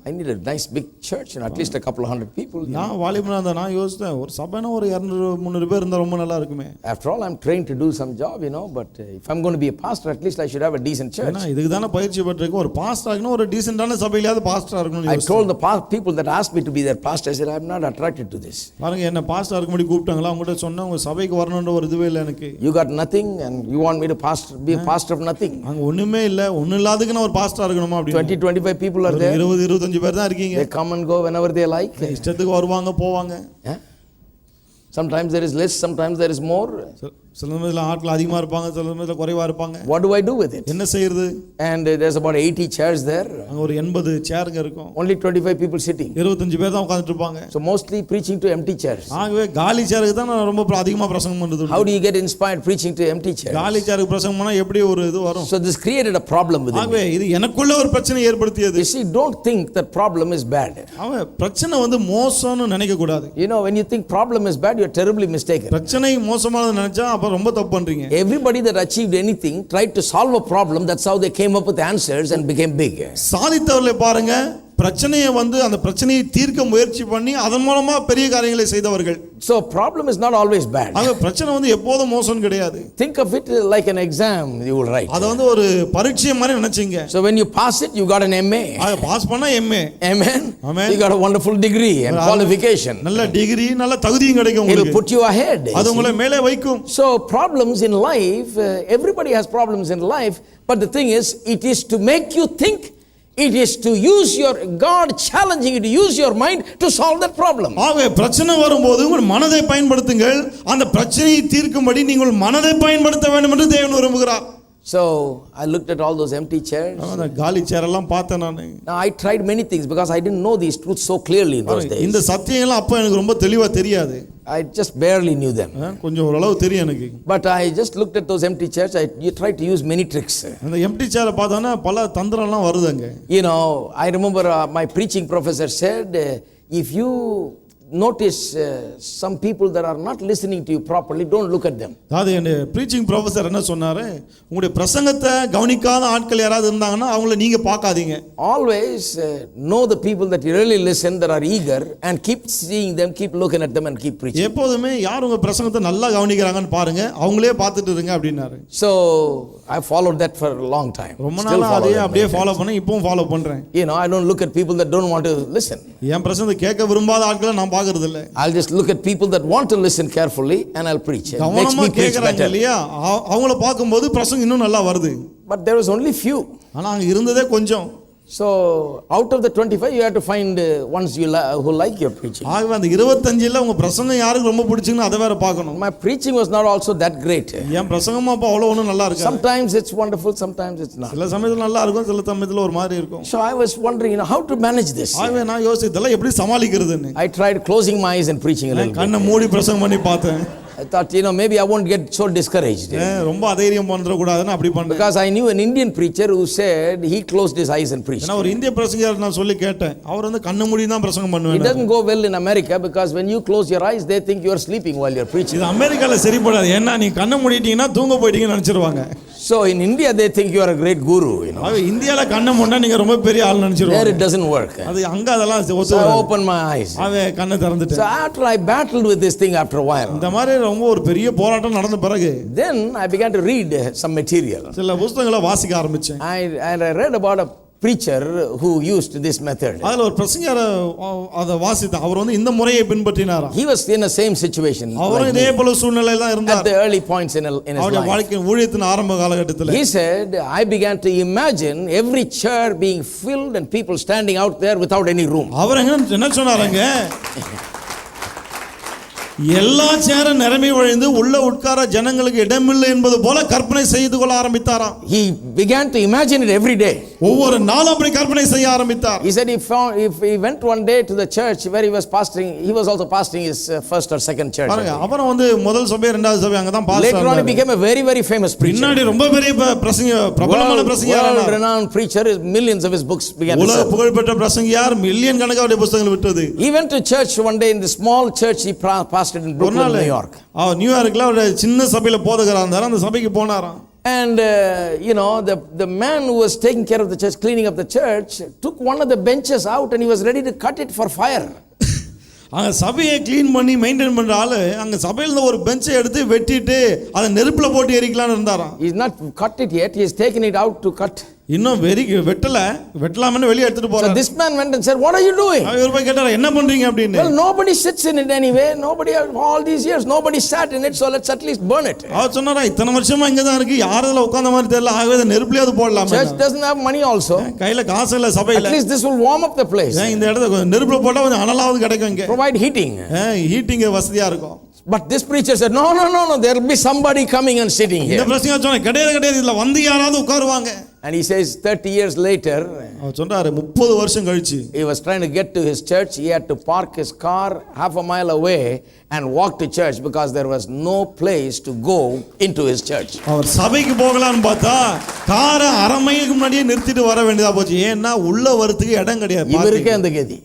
I need a nice big church and at least a couple of hundred people. நான் வாலிபனா இருந்தேன், நான் யோசித்தேன் ஒரு சபைனா ஒரு 200-300 பேர் இருந்தா ரொம்ப நல்லா இருக்குமே. After all, I'm trained to do some job, but if I'm going to be a pastor, at least I should have a decent church. ஏன்னா இதுக்கு தான பயிற்சி பெற்றிருக்கேன், ஒரு பாஸ்டர் ஆகணும், ஒரு டீசன்ட்டான சபையிலாவது பாஸ்டர் ஆகணும்னு I யோசித்தேன். told the people that asked me to be their pastor, I said, I'm not attracted to this. பாருங்க, என்ன பாஸ்டர் ஆகும்படி கூப்பிட்டாங்களா, அவங்ககிட்ட சொன்னேன் உங்க சபைக்கு வரணும்ன்ற ஒரு இதுவே இல்லை எனக்கு. You got nothing and you want me to be a pastor of nothing. அங்க ஒண்ணுமே இல்ல, ஒண்ணு இல்லாததுக்கு நான் ஒரு பாஸ்டர் ஆகணுமா அப்படி. 20-25 people are there. 20-25 பேர் தான் இருக்கீங்க. They come and go whenever they like. இஷ்டத்துக்கு வருவாங்க போவாங்க. Sometimes there is less, sometimes there is more. சில சமயத்துல ஆட்கள் அதிகமா இருப்பாங்க, சில சமயத்துல குறைவா இருப்பாங்க. What do I do with it? என்ன செய்யறது? And there's about 80 chairs there. அங்க ஒரு 80 சேர்ங்க இருக்கும். Only 25 people sitting. 25 பேர் தான் உட்கார்ந்துட்டு இருப்பாங்க. So mostly preaching to empty chairs. ஆகவே காலி சேருக்கு தான் நான் ரொம்ப அதிகமா பிரசங்கம் பண்றது. How do you get inspired preaching to empty chairs? காலி சேருக்கு பிரசங்கம் பண்ணா எப்படி ஒரு இது வரும்? So this created a problem within me. ஆகவே இது எனக்குள்ள ஒரு பிரச்சனை ஏற்படுத்தியது. You see, don't think that problem is bad. ஆகவே பிரச்சனை வந்து மோசம்னு நினைக்க கூடாது. When you think problem is bad, you're terribly mistaken. பிரச்சனை மோசமானது நினைச்சா அப்ப ரொம்ப தப்பு பண்றீங்க. Everybody that achieved anything tried to solve a problem. That's how they came up with answers and became big. சாதித்தவர்களை பாருங்க, பிரச்சனையை வந்து அந்த பிரச்சனையை தீர்க்க முயற்சி பண்ணி அதன் மூலமா பெரிய காரியங்களை செய்தவர்கள். So problem is not always bad. ஆக பிரச்சனை வந்து எப்போதும் மோசம் கிடையாது. Think of it like an exam you will write. அது வந்து ஒரு பரீட்சை மாதிரி நினைச்சீங்க. So when you pass it, you got an MA. ஆக பாஸ் பண்ணா MA. Amen. Amen. You got a wonderful degree and qualification. நல்ல டிகிரி, நல்ல தகுதியும் கிடைக்கும் It will உங்களுக்கு. put you ahead. அது உங்களை மேலே வைக்கும். So problems in life, everybody has problems in life, but the thing is, it is to make you think. It is to use your God challenging you to use your mind to solve that problem. ஆகவே பிரச்சனை வரும்போது உங்கள் மனதை பயன்படுத்துங்கள். அந்த பிரச்சனையை தீர்க்கும்படி நீங்கள் மனதை பயன்படுத்த வேண்டும் என்று தேவன் விரும்புகிறார். So I looked at all those empty chairs. அந்த காலி சேர் எல்லாம் பார்த்தேன் நான். Now I tried many things because I didn't know these truths so clearly in those days. இந்த சத்தியங்கள் அப்ப எனக்கு ரொம்ப தெளிவா தெரியாது. I just barely knew them. கொஞ்சம் ஓரளவு தெரியும் எனக்கு. But I just looked at those empty chairs. You tried to use many tricks. அந்த எம்டி சேரை பார்த்தானா பல தந்திரம்லாம் வருதுங்க. I remember my preaching professor said, if you notice some people that are not listening to you properly, don't look at them. அதாவது என்ன preaching professor என்ன சொன்னாரு, உங்களுடைய பிரசங்கத்தை கவனிக்காத ஆட்கள் யாராவது இருந்தாங்கன்னா அவங்கள நீங்க பார்க்காதீங்க. Always know the people that you really listen, that are eager, and keep seeing them, keep looking at them and keep preaching. எப்போதுமே யார் உங்க பிரசங்கத்தை நல்லா கவனிக்கிறாங்கன்னு பாருங்க, அவங்களே பார்த்துட்டு இருங்க அப்படினாரு. So I followed that for a long time. ரொம்ப நாளா அதே அப்படியே ஃபாலோ பண்ணேன், இப்பவும் ஃபாலோ பண்றேன். You know, I don't look at people that don't want to listen. என் பிரசங்கத்தை கேட்க விரும்பாத ஆட்களை நான் பார்க்கிறது இல்ல. I'll just look at people that want to listen carefully and I'll preach. It makes me preach better. இல்லையா, அவங்கள பார்க்கும்போது பிரசங்கம் இன்னும் நல்லா வருது. But there was only few. ஆனா அங்க இருந்ததே கொஞ்சம். So out of the 25 you have to find ones who like your preaching. ஆகவே அந்த 25ல உங்க பிரசங்கம் யாருக்கு ரொம்ப பிடிச்சிருக்குன்னு அதை வேற பார்க்கணும். My preaching was not also that great. என் பிரசங்கமா அப்ப அவ்வளவு ஒண்ணும் நல்லா இருக்காது. Sometimes it's wonderful, sometimes it's not. சில சமயத்துல நல்லா இருக்கும், சில சமயத்துல ஒரு மாதிரி இருக்கும். So I was wondering, how to manage this. ஆகவே நான் யோசிச்சதெல்லாம் எப்படி சமாளிக்கிறதுன்னு. I tried closing my eyes and preaching a little bit. கண்ணை மூடி பிரசங்கம் பண்ணி பார்த்தேன். I thought, maybe I won't get so discouraged. ரொம்ப அதைரியம் பண்ற கூடாதுன்னு அப்படி பண்ணேன். Because I knew an Indian preacher who said he closed his eyes and preached. நான் ஒரு இந்திய பிரசங்கியார் நான் சொல்லி கேட்டேன், அவர் வந்து கண்ணை மூடி தான் பிரசங்கம் பண்ணுவார். It doesn't go well in America because when you close your eyes they think you are sleeping while you are preaching. இது அமெரிக்கால சரிப்படாது, ஏன்னா நீ கண்ணை மூடிட்டீங்கன்னா தூங்க போயிட்டீங்கன்னு நினைச்சிருவாங்க. So in India they think you are a great guru, இந்தியால கண்ணை மூடினா நீங்க ரொம்ப பெரிய ஆள் நினைச்சிருவாங்க. There it doesn't work. அது அங்க அதெல்லாம் So I opened my eyes. அவன் கண்ணை திறந்துட்டேன். So after I battled with this thing after a while. இந்த மாதிரி ரொம்ப ஒரு பெரிய போராட்டம் நடந்த பிறகு Then I began to read some material. சில புத்தகங்களை வாசிக்க ஆரம்பிச்சேன். I read about a preacher who used this method. அதுல ஒரு பிரசங்கியார் அத வாசித்த அவர் வந்து இந்த முறையை பின்பற்றினாராம். He was in the same situation. அவரும் இதே போல சூழ்நிலையில தான் இருந்தார். At the early points in his அவருடைய life. வாழ்க்கையின் ஊழியத்தின் ஆரம்ப காலகட்டத்தில். He said, I began to imagine every chair being filled and people standing out there without any room. அவர் என்ன சொன்னாருங்க, எல்லா சேரும் நிரம்பி வழிந்து உள்ள உட்கார ஜனங்களுக்கு இடமில்லை என்பது போல கற்பனை செய்து கொள்ள ஆரம்பித்தாராம். He began to imagine it every day. ஒவ்வொரு நாளும் அப்படி கற்பனை செய்ய ஆரம்பித்தார். He said if he went one day to the church where he was pastoring, he was also pastoring his first or second church. பாருங்க, அப்புறம் வந்து முதல் சபை இரண்டாவது சபை அங்க தான் pastor. Later on he became a very very famous preacher. பின்னாடி ரொம்ப பெரிய பிரபலமான பிரசங்கியார். World renowned preacher, millions of his books began to sell. உலக புகழ்பெற்ற பிரசங்கியார், மில்லியன் கணக்கான புத்தகங்கள் விற்றது. He went to church one day in the small church he pastored in Brooklyn, New York. நியூயார்க்ல ஒரு சின்ன சபையில போதகரா இருந்தார். அந்த சபைக்கு போனாராம். And the man who was taking care of the church, cleaning up the church, took one of the benches out and he was ready to cut it for fire. அங்க சபையை clean பண்ணி மெயின்டைன் பண்ற ஆளு அங்க சபையில ஒரு பெஞ்சை எடுத்து வெட்டிட்டு அதை நெருப்புல போட்டு எரிக்கலாம்னு இருந்தாராம். He is not cut it yet, he has taken it out to cut. இன்னும் வெட்டலாம்னு வெளிய எடுத்துட்டு போறாரு. So this man went and said, what are you doing? அவர் போய் கேட்டாரு, என்ன பண்றீங்க அப்படினு. Well, nobody sits in it anyway. Nobody, all these years nobody sat in it, so let's at least burn it. அவர் சொன்னாரா, இத்தனை வருஷமா இங்க தான் இருக்கு, யாரதுல உட்கார்ந்த மாதிரி தெரியல, ஆகவே நெருப்புல அது போடலாம். Church doesn't have money also. கையில காசு இல்ல சபையில. At least this will warm up the place. இந்த இடத்துல நெருப்புல போட்டா கொஞ்சம் அனலாவது கிடைக்கும் இங்க. Provide heating. ஹீட்டிங் வசதியா இருக்கும். But this preacher said, no, there will be somebody coming and sitting here. இந்த பிரசங்கியார் சொன்னார், கிடையாது இதுல வந்து யாராவது உட்காருவாங்க. And he says 30 years later, அவர் சொல்றாரு 30 வருஷம் கழிச்சு, he was trying to get to his church. He had to park his car half a mile away and walk to church because there was no place to go into his church. அவர் சபைக்கு போகலாம்னு பார்த்தா காரை அரை மைலுக்கு முன்னாடியே நிறுத்திட்டு வர வேண்டியதா போச்சு. ஏன்னா உள்ள வரதுக்கு இடம் கிடையாது. இவருக்கே அந்த கதி,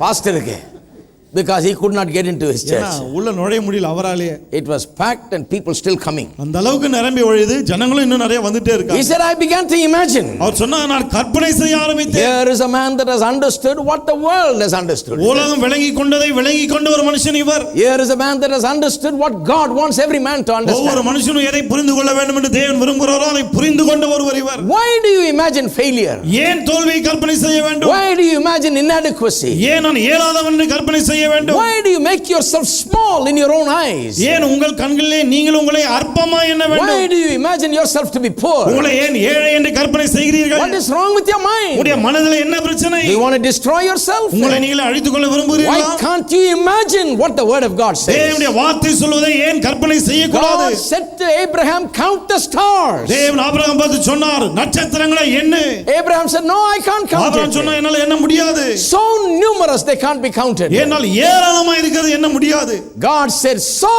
பாஸ்டருக்கு. Because he could not get into his church. உள்ள நுழைய முடியல அவராலே. It was packed and people still coming. அந்த அளவுக்கு நிரம்பி வழியுது, ஜனங்களும் இன்னும் நிறைய வந்துட்டே இருக்காங்க. He said, I began to imagine. அவர் சொன்னார், நான் கற்பனை செய்ய ஆரம்பித்தேன். Here is a man that has understood what the world has understood. உலகம் விளங்கி கொண்டதை விளங்கி கொண்ட ஒரு மனுஷன் இவர். Here is a man that has understood what God wants every man to understand. ஒவ்வொரு மனுஷனும் எதை புரிந்து கொள்ள வேண்டும் என்று தேவன் விரும்புகிறாரோ அதை புரிந்து கொண்ட ஒருவர் இவர். Why do you imagine failure? ஏன் தோல்வியை கற்பனை செய்ய வேண்டும்? Why do you imagine inadequacy? ஏன் நான் இயலாதவன் என்று கற்பனை செய்ய வேண்டும்? Why do you make yourself small in your own eyes? ஏன் உங்கள் கண்களிலே நீங்கள் உங்களை அற்பமா எண்ண வேண்டும்? Why do you imagine yourself to be poor? உங்களை ஏன் ஏழை என்று கற்பனை செய்கிறீர்கள்? What is wrong with your mind? உங்களுடைய மனதிலே என்ன பிரச்சனை? Do you want to destroy yourself? உங்களை நீங்களே அழித்துக் கொள்ள விரும்புகிறீர்களா? Why can't you imagine what the word of God says? தேவனுடைய வார்த்தை சொல்வதை ஏன் கற்பனை செய்ய கூடாது? God said to Abraham, count the stars. தேவன் ஆபிரகாம் பார்த்து சொன்னார், நட்சத்திரங்களை எண்ணு. Abraham said, no, I can't count it. Abraham சொன்னார், என்னால எண்ண முடியாது. So numerous they can't be counted. ஏனால் ஏராளமா இருக்கிறது என்ன முடியாது. God said, so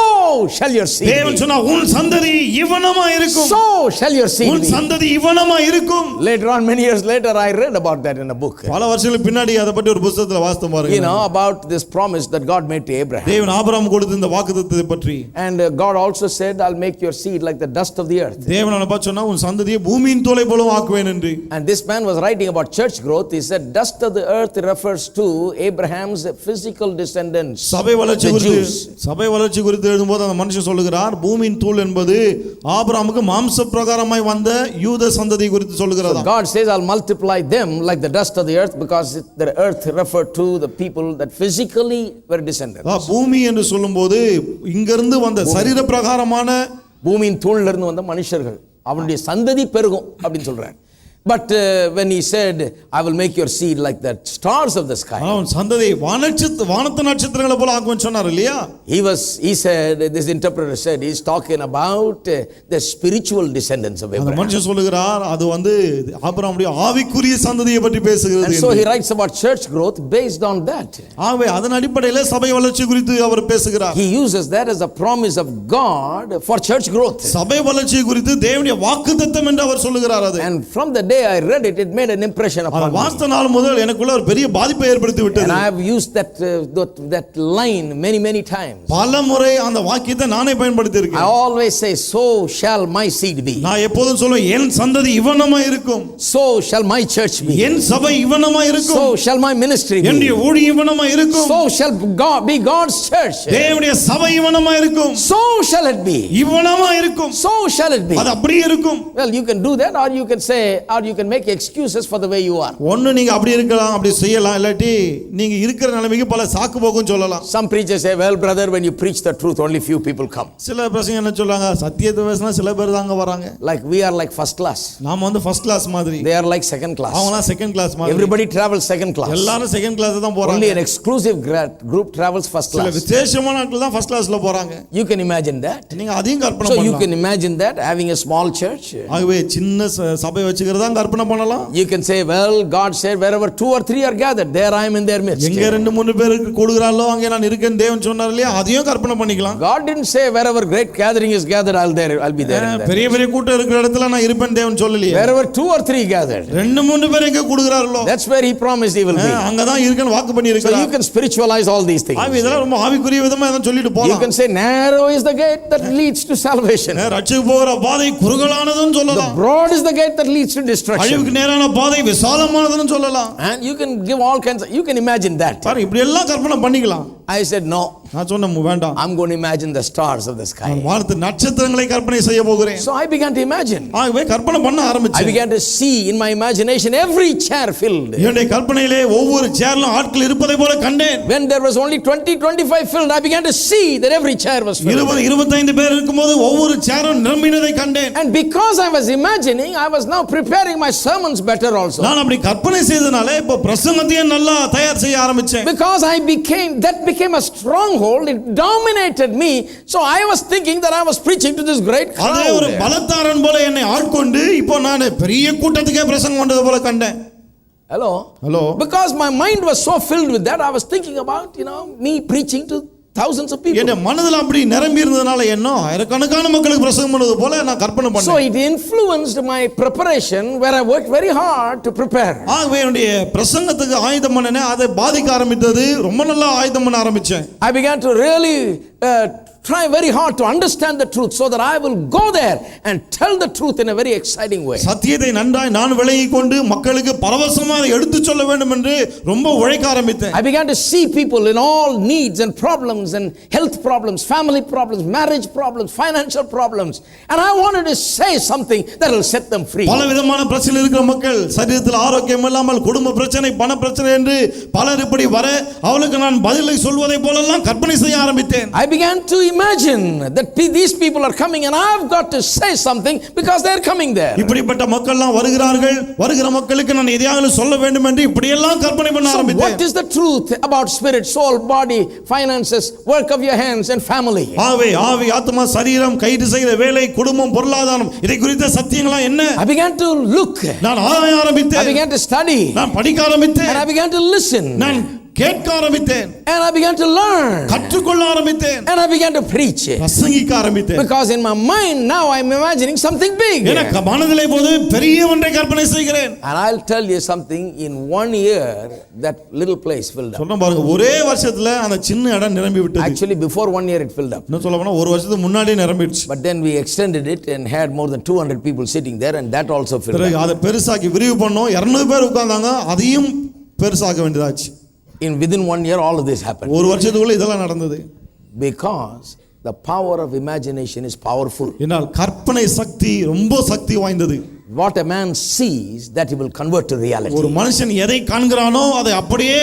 shall your seed தேவன் be. சொன்னா உன் சந்ததி இவனமா இருக்கும். So shall your seed உன் be. சந்ததி இவனமா இருக்கும். Later on, many years later, I read about that in a book. பல வருஷங்களுக்கு பின்னாடி அத பத்தி ஒரு புத்தகத்துல வாசித்து பாருங்க. You know, about this promise that God made to Abraham. தேவன் ஆபிரகாம் கொடுத்த இந்த வாக்குத்தத்தத்தை பற்றி. And God also said, I'll make your seed like the dust of the earth. தேவன் அவனை பார்த்து சொன்னா உன் சந்ததியை பூமியின் தூளை போல ஆக்குவேன் என்று. And this man was writing about church growth. He said, dust of the earth refers to Abraham's physical descendants. சபை வளர்ச்சி the குறித்து Jews. சபை வளர்ச்சி குறித்து எழுதும்போது அந்த மனுஷன் சொல்லுகிறார் பூமியின் தூள் என்பது ஆபிரகாமுக்கு மாம்ச பிரகாரமாய் வந்த யூத சந்ததி குறித்து சொல்லுகிறார். God says, I'll multiply them like the dust of the earth, because the earth referred to the people that physically were descendants. பூமி என்று சொல்லும்போது இங்கிருந்து வந்த சரீர பிரகாரமான பூமியின் தூள்ல இருந்து வந்த மனுஷர்கள் அவனுடைய சந்ததி பெருகும் அப்படின்னு சொல்றார். But when he said, I will make your seed like the stars of the sky, அவன் சந்ததி வானத்து நட்சத்திரங்களை போல ஆக்குவேன் சொன்னார் இல்லையா? he said, this interpreter said, he's talking about the spiritual descendants of அந்த Abraham. மனுஷன் சொல்லுகிறார் அது வந்து ஆபிரகாமுடைய ஆவிக்குரிய சந்ததியை பற்றி பேசுகிறது. And so he writes about church growth based on that. ஆகவே அதன் அடிப்படையில் சபை வளர்ச்சி குறித்து அவர் பேசுகிறார். He uses that as a promise of God for church growth. சபை வளர்ச்சி குறித்து தேவனுடைய வாக்குத்தத்தம் என்று அவர் சொல்லுகிறார். அது And from the day I read it, it made an impression upon me. வாஸ்த நாள் முதல் எனக்குள்ள ஒரு பெரிய பாதிப்பை ஏற்படுத்தி விட்டது. And I have used that line many times. பல முறை அந்த வாக்கியத்தை நானே பயன்படுத்தி I இருக்கேன். always say, so shall my seed be. நான் எப்போதும் சொல்லுவேன் என் சந்ததி இவனமா இருக்கும். So shall my church be. என் சபை இவனமா இருக்கும். So shall my ministry be. என்னுடைய ஊழியம் இவனமா இருக்கும். So shall God be God's church. தேவனுடைய சபை இவனமா இருக்கும். So shall it be. இவனமா இருக்கும். So shall it be. அது அப்படியே இருக்கும். Well, you can do that, or you can say, or you can make excuses for the way you are. ஒன்னு நீங்க அப்படி இருக்கலாம், அப்படி செய்யலாம், இல்லாட்டி நீங்க இருக்கிற நிலைமைக்கு பல சாக்கு போக்கும் சொல்லலாம். Some preachers say, well brother, when you preach the truth, only few people come. சில பிரசங்க என்ன சொல்றாங்க, சத்தியத்தை பேசினா சில பேர் தாங்க வராங்க. Like we are like first class. நாம வந்து ஃபர்ஸ்ட் கிளாஸ் மாதிரி. They are like second class. அவங்கலாம் செகண்ட் கிளாஸ் மாதிரி. Everybody travels second class. எல்லாரும் செகண்ட் கிளாஸ் தான் போறாங்க. Only an exclusive group travels first சில class. விசேஷமான ஆட்கள் தான் ஃபர்ஸ்ட் கிளாஸ்ல போறாங்க. You can imagine that. நீங்க அதையும் கற்பனை So you பண்ணலாம். can imagine that, having a small church. ஆகவே சின்ன சபை வச்சுக்கிறதா கற்பனை பண்ணலாம். You can say, well, God said, wherever 2 or 3 are gathered, there I am in their midst. எங்க 2-3 பேர் கூடுகிறார்களோ அங்கே நான் இருக்கேன் தேவன் சொன்னார் இல்லையா, அதையும் கற்பனை பண்ணிக்கலாம். God didn't say wherever great gathering is gathered, I'll be there. in that. பெரிய பெரிய கூட்டம் இருக்கிற இடத்துல நான் இருப்பேன் தேவன் சொல்லலையே. Wherever 2 or 3 gathered, 2-3 பேர் எங்க கூடுகிறார்களோ that's where he promised he will be. அங்க தான் இருக்கேன்னு வாக்கு பண்ணி So இருக்கிறார். you can spiritualize all these things. ஆவி இதெல்லாம் ரொம்ப ஆவிக்குரிய விதமா எல்லாம் சொல்லிட்டு You போலாம். can say narrow is the gate that leads to salvation. ரட்சிப்பு போகிற பாதை குறுகலானதுன்னு The சொல்லலாம். broad is the gate that leads to destruction. அழிவுக்கு நேரான பாதை விசாலமானதுன்னு சொல்லலாம். And you can give all kinds of, you can imagine that. பாரு இப்படி எல்லாம் கற்பனை பண்ணிக்கலாம். I said no. நான் சொன்னேன் வேண்டாம். I'm going to imagine the stars of the sky. வானத்து நட்சத்திரங்களை கற்பனை செய்ய போகிறேன். So I began to imagine. ஆகவே கற்பனை பண்ண I ஆரம்பிச்சேன். began to see in my imagination every chair filled. என்னுடைய கற்பனையிலே ஒவ்வொரு சேர்ல ஆட்கள் இருப்பதை போல கண்டேன். When there was only 20-25 filled, I began to see that every chair was filled. 20-25 பேர் இருக்கும்போது ஒவ்வொரு சேரும் நிரம்பினதை கண்டேன். And because I was imagining, I was now preparing my sermons better also. நான் அப்படி கற்பனை செய்தனால இப்ப பிரசங்கத்தையும் நல்லா தயார் செய்ய ஆரம்பிச்சேன். Because that became a stronghold, it dominated me. So I was thinking that I was preaching to this great அதே ஒரு crowd. பலத்தாரன் போல என்னை ஆட்கொண்டு இப்போ நான் பெரிய கூட்டத்துக்கே பிரசங்கம் பண்றது போல கண்டேன். Hello. Because my mind was so filled with that, I was thinking about, me preaching to thousands of people. என் மனதில் அப்படி நிரம்பி இருந்ததனால என்ன ஆயிரக்கணக்கான மக்களுக்கு பிரசங்கம் பண்ணது போல நான் கற்பனை பண்ணேன். So it influenced my preparation, where I worked very hard to prepare. ஆகவே என்னுடைய பிரசங்கத்துக்கு ஆயத்தம் பண்ணேன், அதை பாதிக்க ஆரம்பித்தது. ரொம்ப நல்லா ஆயத்தம் பண்ண ஆரம்பிச்சேன். I began to really try very hard to understand the truth, so that I will go there and tell the truth in a very exciting way. சத்தியத்தை நன்றாய் நான் விளங்கிக் கொண்டு மக்களுக்கு பரவசமாக எடுத்துச் சொல்ல வேண்டும் என்று ரொம்ப உழைக்க ஆரம்பித்தேன். I began to see people in all needs and problems and health problems, family problems, marriage problems, financial problems, and I wanted to say something that will set them free. பல விதமான பிரச்சனை இருக்கிற மக்கள், சரீரத்தில் ஆரோக்கியம் இல்லாமல் குடும்ப பிரச்சனை, பண பிரச்சனை என்று பலர் இப்படி வர அவளுக்கு நான் பதிலை சொல்வதை போலெல்லாம் கற்பனை செய்ய ஆரம்பித்தேன். I began to imagine that these people are coming and I've got to say something because they're coming there. இப்படிப்பட்ட மக்கள்லாம் வருகிறார்கள், வருகிற மக்களுக்கு நான் எதையாவது சொல்ல வேண்டும் என்று இப்படி எல்லாம் கற்பனை பண்ண So ஆரம்பித்தேன். what is the truth about spirit, soul, body, finances, work of your hands and family? ஆவி, ஆத்மா, சரீரம், கைது செய்த வேலை, குடும்பம், பொருளாதாரம், இதை குறித்த சத்தியங்களா என்ன? I began to look. நான் ஆராய ஆரம்பித்தேன். I began to study. நான் படிக்க ஆரம்பித்தேன். And I began to listen. நான் கேட்க ஆரம்பித்தேன், and I began to learn, கற்றுக்கொள்ள ஆரம்பித்தேன், and I began to preach. பிரசங்கிக்க ஆரம்பித்தேன். Because in my mind now I'm imagining something big. எனக்கு மனதிலே போது பெரிய ஒன்றை கற்பனை செய்கிறேன். And I'll tell you something, in 1 year that little place filled up. சொல்றேன் பாருங்க, ஒரே வருஷத்துல அந்த சின்ன இடம் நிரம்பி விட்டது. Actually before 1 year it filled up. இன்னும் சொல்ல போனா ஒரு வருஷத்துக்கு முன்னாடியே நிரம்பிடுச்சு. But then we extended it and had more than 200 people sitting there, and that also filled பிறகு up. அதை பெருசாக்கி விரிவு பண்ணோம், 200 பேர் உட்கார்ந்தாங்க, அதையும் பெருசாக்க வேண்டியதாச்சு. Within 1 year all of this happened. ஒரு வருஷத்துக்குள்ள இதெல்லாம் நடந்தது. Because the power of imagination is powerful. என்னால் கற்பனை சக்தி ரொம்ப சக்தி வாய்ந்தது. What a man sees, that he will convert to reality. ஒரு மனுஷன் எதை காண்கிறானோ அதை அப்படியே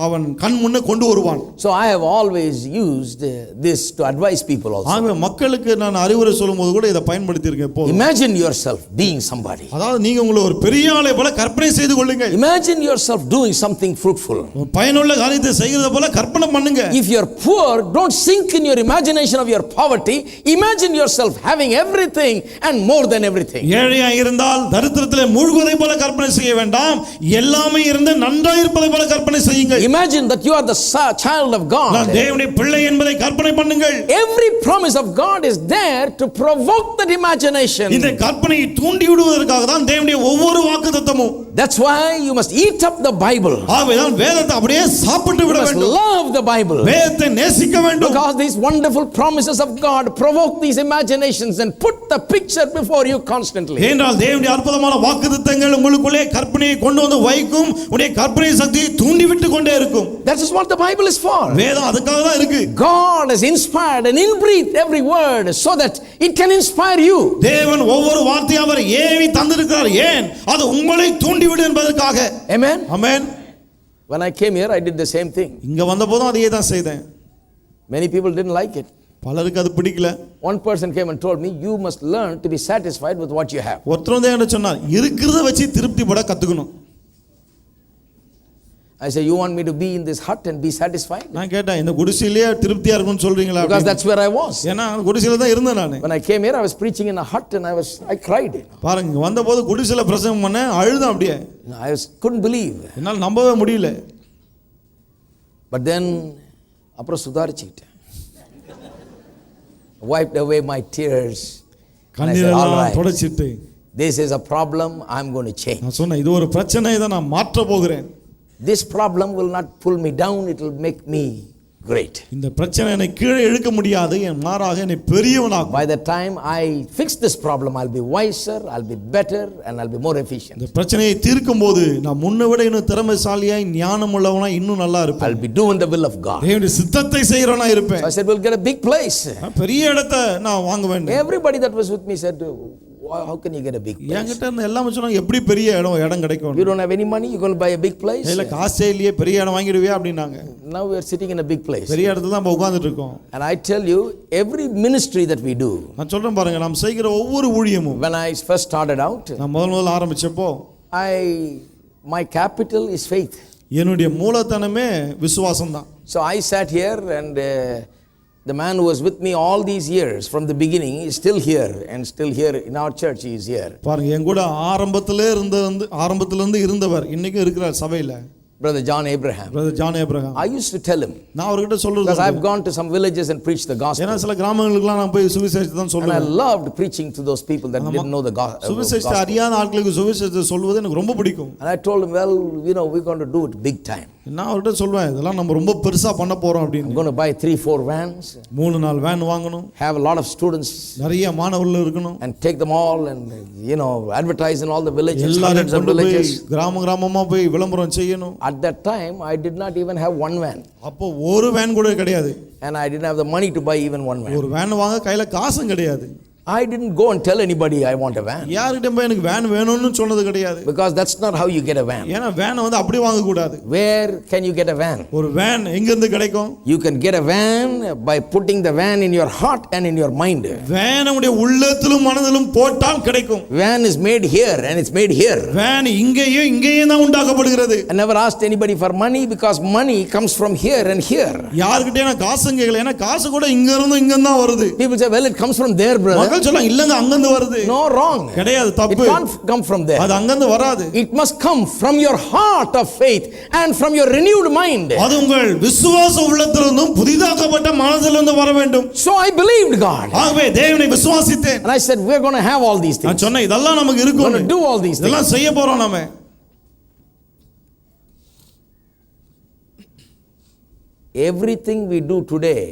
அவன் கண் முன்னே கொண்டு வருவான். So I have always used this to advise people also. ஆக மக்களுக்கு நான் அறிவுரை சொல்லும்போது கூட இதை பயன்படுத்தி இருக்கேன். எப்போதும் Imagine yourself being somebody. அதாவது நீங்க உங்களை ஒரு பெரிய ஆளை போல கற்பனை செய்து கொள்ளுங்க. Imagine yourself doing something fruitful. பயனுள்ள காரியத்தை செய்யறத போல கற்பனை பண்ணுங்க. If you are poor, don't sink in your imagination of your poverty. Imagine yourself having everything and more than everything. ஏழையா இருந்தால் தரித்திரத்திலே மூழ்குவதை போல கற்பனை செய்ய வேண்டாம், எல்லாமே இருந்து நன்றா இருப்பதை போல கற்பனை செய்யுங்க. Imagine that you are the child of God. நான் தேவனுடைய பிள்ளை என்பதை கற்பனை பண்ணுங்கள். Every promise of God is there to provoke that imagination. இந்த கற்பனையை தூண்டி விடுவதற்காக தான் தேவனுடைய ஒவ்வொரு வாக்குத்தத்தமும். That's why you must eat up the Bible. ஆகையால் வேதத்தை அப்படியே சாப்பிட்டு விட வேண்டும். You must love the Bible. வேதத்தை நேசிக்க வேண்டும். Because these wonderful promises of God provoke these imaginations and put the picture before you constantly. ஏனென்றால் தேவனுடைய அற்புதமான வாக்குத்தத்தங்கள் உங்களுக்குள்ளே கற்பனையை கொண்டு வந்து வைக்கும், உங்களுடைய கற்பனை சக்தியை தூண்டி விட்டு கொண்டே இருக்கும். That is what the Bible is for. வேதம் அதுக்காக தான் இருக்கு. God has inspired and inbreathed every word so that it can inspire you. தேவன் ஒவ்வொரு வார்த்தையை அவர் ஏவி தந்திருக்கிறார். ஏன்? அது உங்களை தூண்டி விடு என்பதற்காக. Amen. Amen. When I came here I did the same thing. இங்க வந்தபோதும் அதையே தான் செய்தேன். Many people didn't like it. பலருக்கு அது பிடிக்கல. One person came and told me, you must learn to be satisfied with what you have. ஒருத்தர் வந்து என்ன சொன்னார், இருக்கிறத வச்சு திருப்தி பட கத்துக்கணும். I said, you want me to be in this hut and be satisfied? நான் கேட்டேன், இந்த குடிசையிலே திருப்தியா இருக்கும்னு சொல்றீங்களா? Because that's where I was. ஏன்னா குடிசையில தான் இருந்தேன் நான். When I came here I was preaching in a hut and I cried. பாருங்க, வந்தபோது குடிசையில பிரசங்கம் பண்ண அழுதேன் அப்படியே. I couldn't believe. என்னால் நம்பவே முடியல. But then அப்புறம் சுதாரிச்சிட்டேன். Wiped away my tears. கண்ணீரெல்லாம் தொடச்சிட்டு, This is a problem I'm going to change. நான் சொன்னேன், இது ஒரு பிரச்சனை, இதை நான் மாற்ற போகிறேன். This problem will not pull me down, it will make me great. இந்த பிரச்சனை என்னை கீழே இழுக்க முடியாது, என் மாறாக என்னை பெரியவனாக்கும். By the time I fix this problem I'll be wiser, I'll be better and I'll be more efficient. இந்த பிரச்சனையை தீர்க்கும்போது நான் முன்னை விட இன்னும் திறமைசாலியாய் ஞானம் உள்ளவனாய் இன்னும் நல்லா இருப்பேன். I'll be doing the will of God. தேவனுடைய சித்தத்தை செய்றவனா இருப்பேன். So I said we'll get a big place. பெரிய இடத்தை நான் வாங்க வேண்டும். Everybody that was with me said, how can you get a big place? என்கிட்ட இருந்து எல்லாமே சொன்னாங்க, எப்படி பெரிய இடம் கிடைக்கும்? You don't have any money, you're going to buy a big place? இல்ல காசே இல்லையே, பெரிய இடம் வாங்கிடுவியா அப்படினாங்க. Now we are sitting in a big place. பெரிய இடத்துல தான் உட்கார்ந்துட்டு இருக்கோம். And I tell you, every ministry that we do, நான் சொல்றேன் பாருங்க, நாம் செய்கிற ஒவ்வொரு ஊழியமும், when I first started out, நான் முதல்ல ஆரம்பிச்சப்போ my capital is faith. என்னுடைய மூலதனமே விசுவாசம் தான். So I sat here and the man who was with me all these years from the beginning is still here and still here in our church. He is here. பாருங்க, என் கூட ஆரம்பத்திலே இருந்து இருந்தவர் இன்னைக்கு இருக்கிறார் சபையில. Brother John Abraham. Brother John Abraham. I used to tell him. நான் அவர்கிட்ட சொல்றது, because I've gone to some villages and preached the gospel. ஏனா சில கிராமங்களுக்குலாம் நான் போய் சுவிசேஷத்தை தான் சொல்லுவேன். And I loved preaching to those people that didn't know the gospel. சுவிசேஷத்தை அறியாத ஆட்களுக்கு சுவிசேஷத்தை சொல்வது எனக்கு ரொம்ப பிடிக்கும். And I told him, well, we're going to do it big time. நான் அவர்கிட்ட சொல்வேன், இதெல்லாம் நம்ம ரொம்ப பெருசா பண்ண போறோம் அப்படி. I'm going to buy 3-4 vans. 3-4 van வாங்கணும். Have a lot of students. நிறைய மாணவர்கள் இருக்கணும். And take them all and advertise in all the villages, hundreds of villages. கிராமமா போய் விளம்பரம் செய்யணும். At that time I did not even have one van. அப்போ ஒரு வேன் கூட கிடையாது. And I didn't have the money to buy even one van. ஒரு van வாங்க கையில காசும் கிடையாது. I didn't go and tell anybody I want a van. யார்கிட்ட போய் எனக்கு வேன் வேணும்னு சொன்னது கிடையாது. Because that's not how you get a van. ஏனா வேன் வந்து அப்படி வாங்க கூடாது. Where can you get a van? ஒரு வேன் எங்க இருந்து கிடைக்கும்? You can get a van by putting the van in your heart and in your mind. Van உங்களுடைய உள்ளத்திலும் மனதிலும் போட்டால் கிடைக்கும். Van is made here and it's made here. Van இங்கேயும் தான் உண்டாக்கப்படுகிறது. I never asked anybody for money because money comes from here and here. யார்கிட்டயே நான் காசு கேட்கல, ஏனா காசு கூட இங்க இருந்து இங்க தான் வருது. People say, well, it comes from there, brother. மக்கள் சொல்றாங்க இல்லங்க அங்கிருந்து வருது. No, wrong. கிடையாது, It தப்பு. can't come from there. அது அங்கிருந்து வராது. It must come from your heart of faith and from your renewed mind. அது உங்கள் விசுவாச உள்ளத்திலிருந்தும் புதிதாக்கப்பட்ட மனதிலிருந்து வர வேண்டும். So I believed God. ஆகவே தேவனை விசுவாசித்தேன். And I said, we're going to have all these things. நான் சொன்னேன் இதெல்லாம் நமக்கு We're இருக்கும். going to do all these things. இதெல்லாம் செய்ய போறோம் நாம. Everything we do today,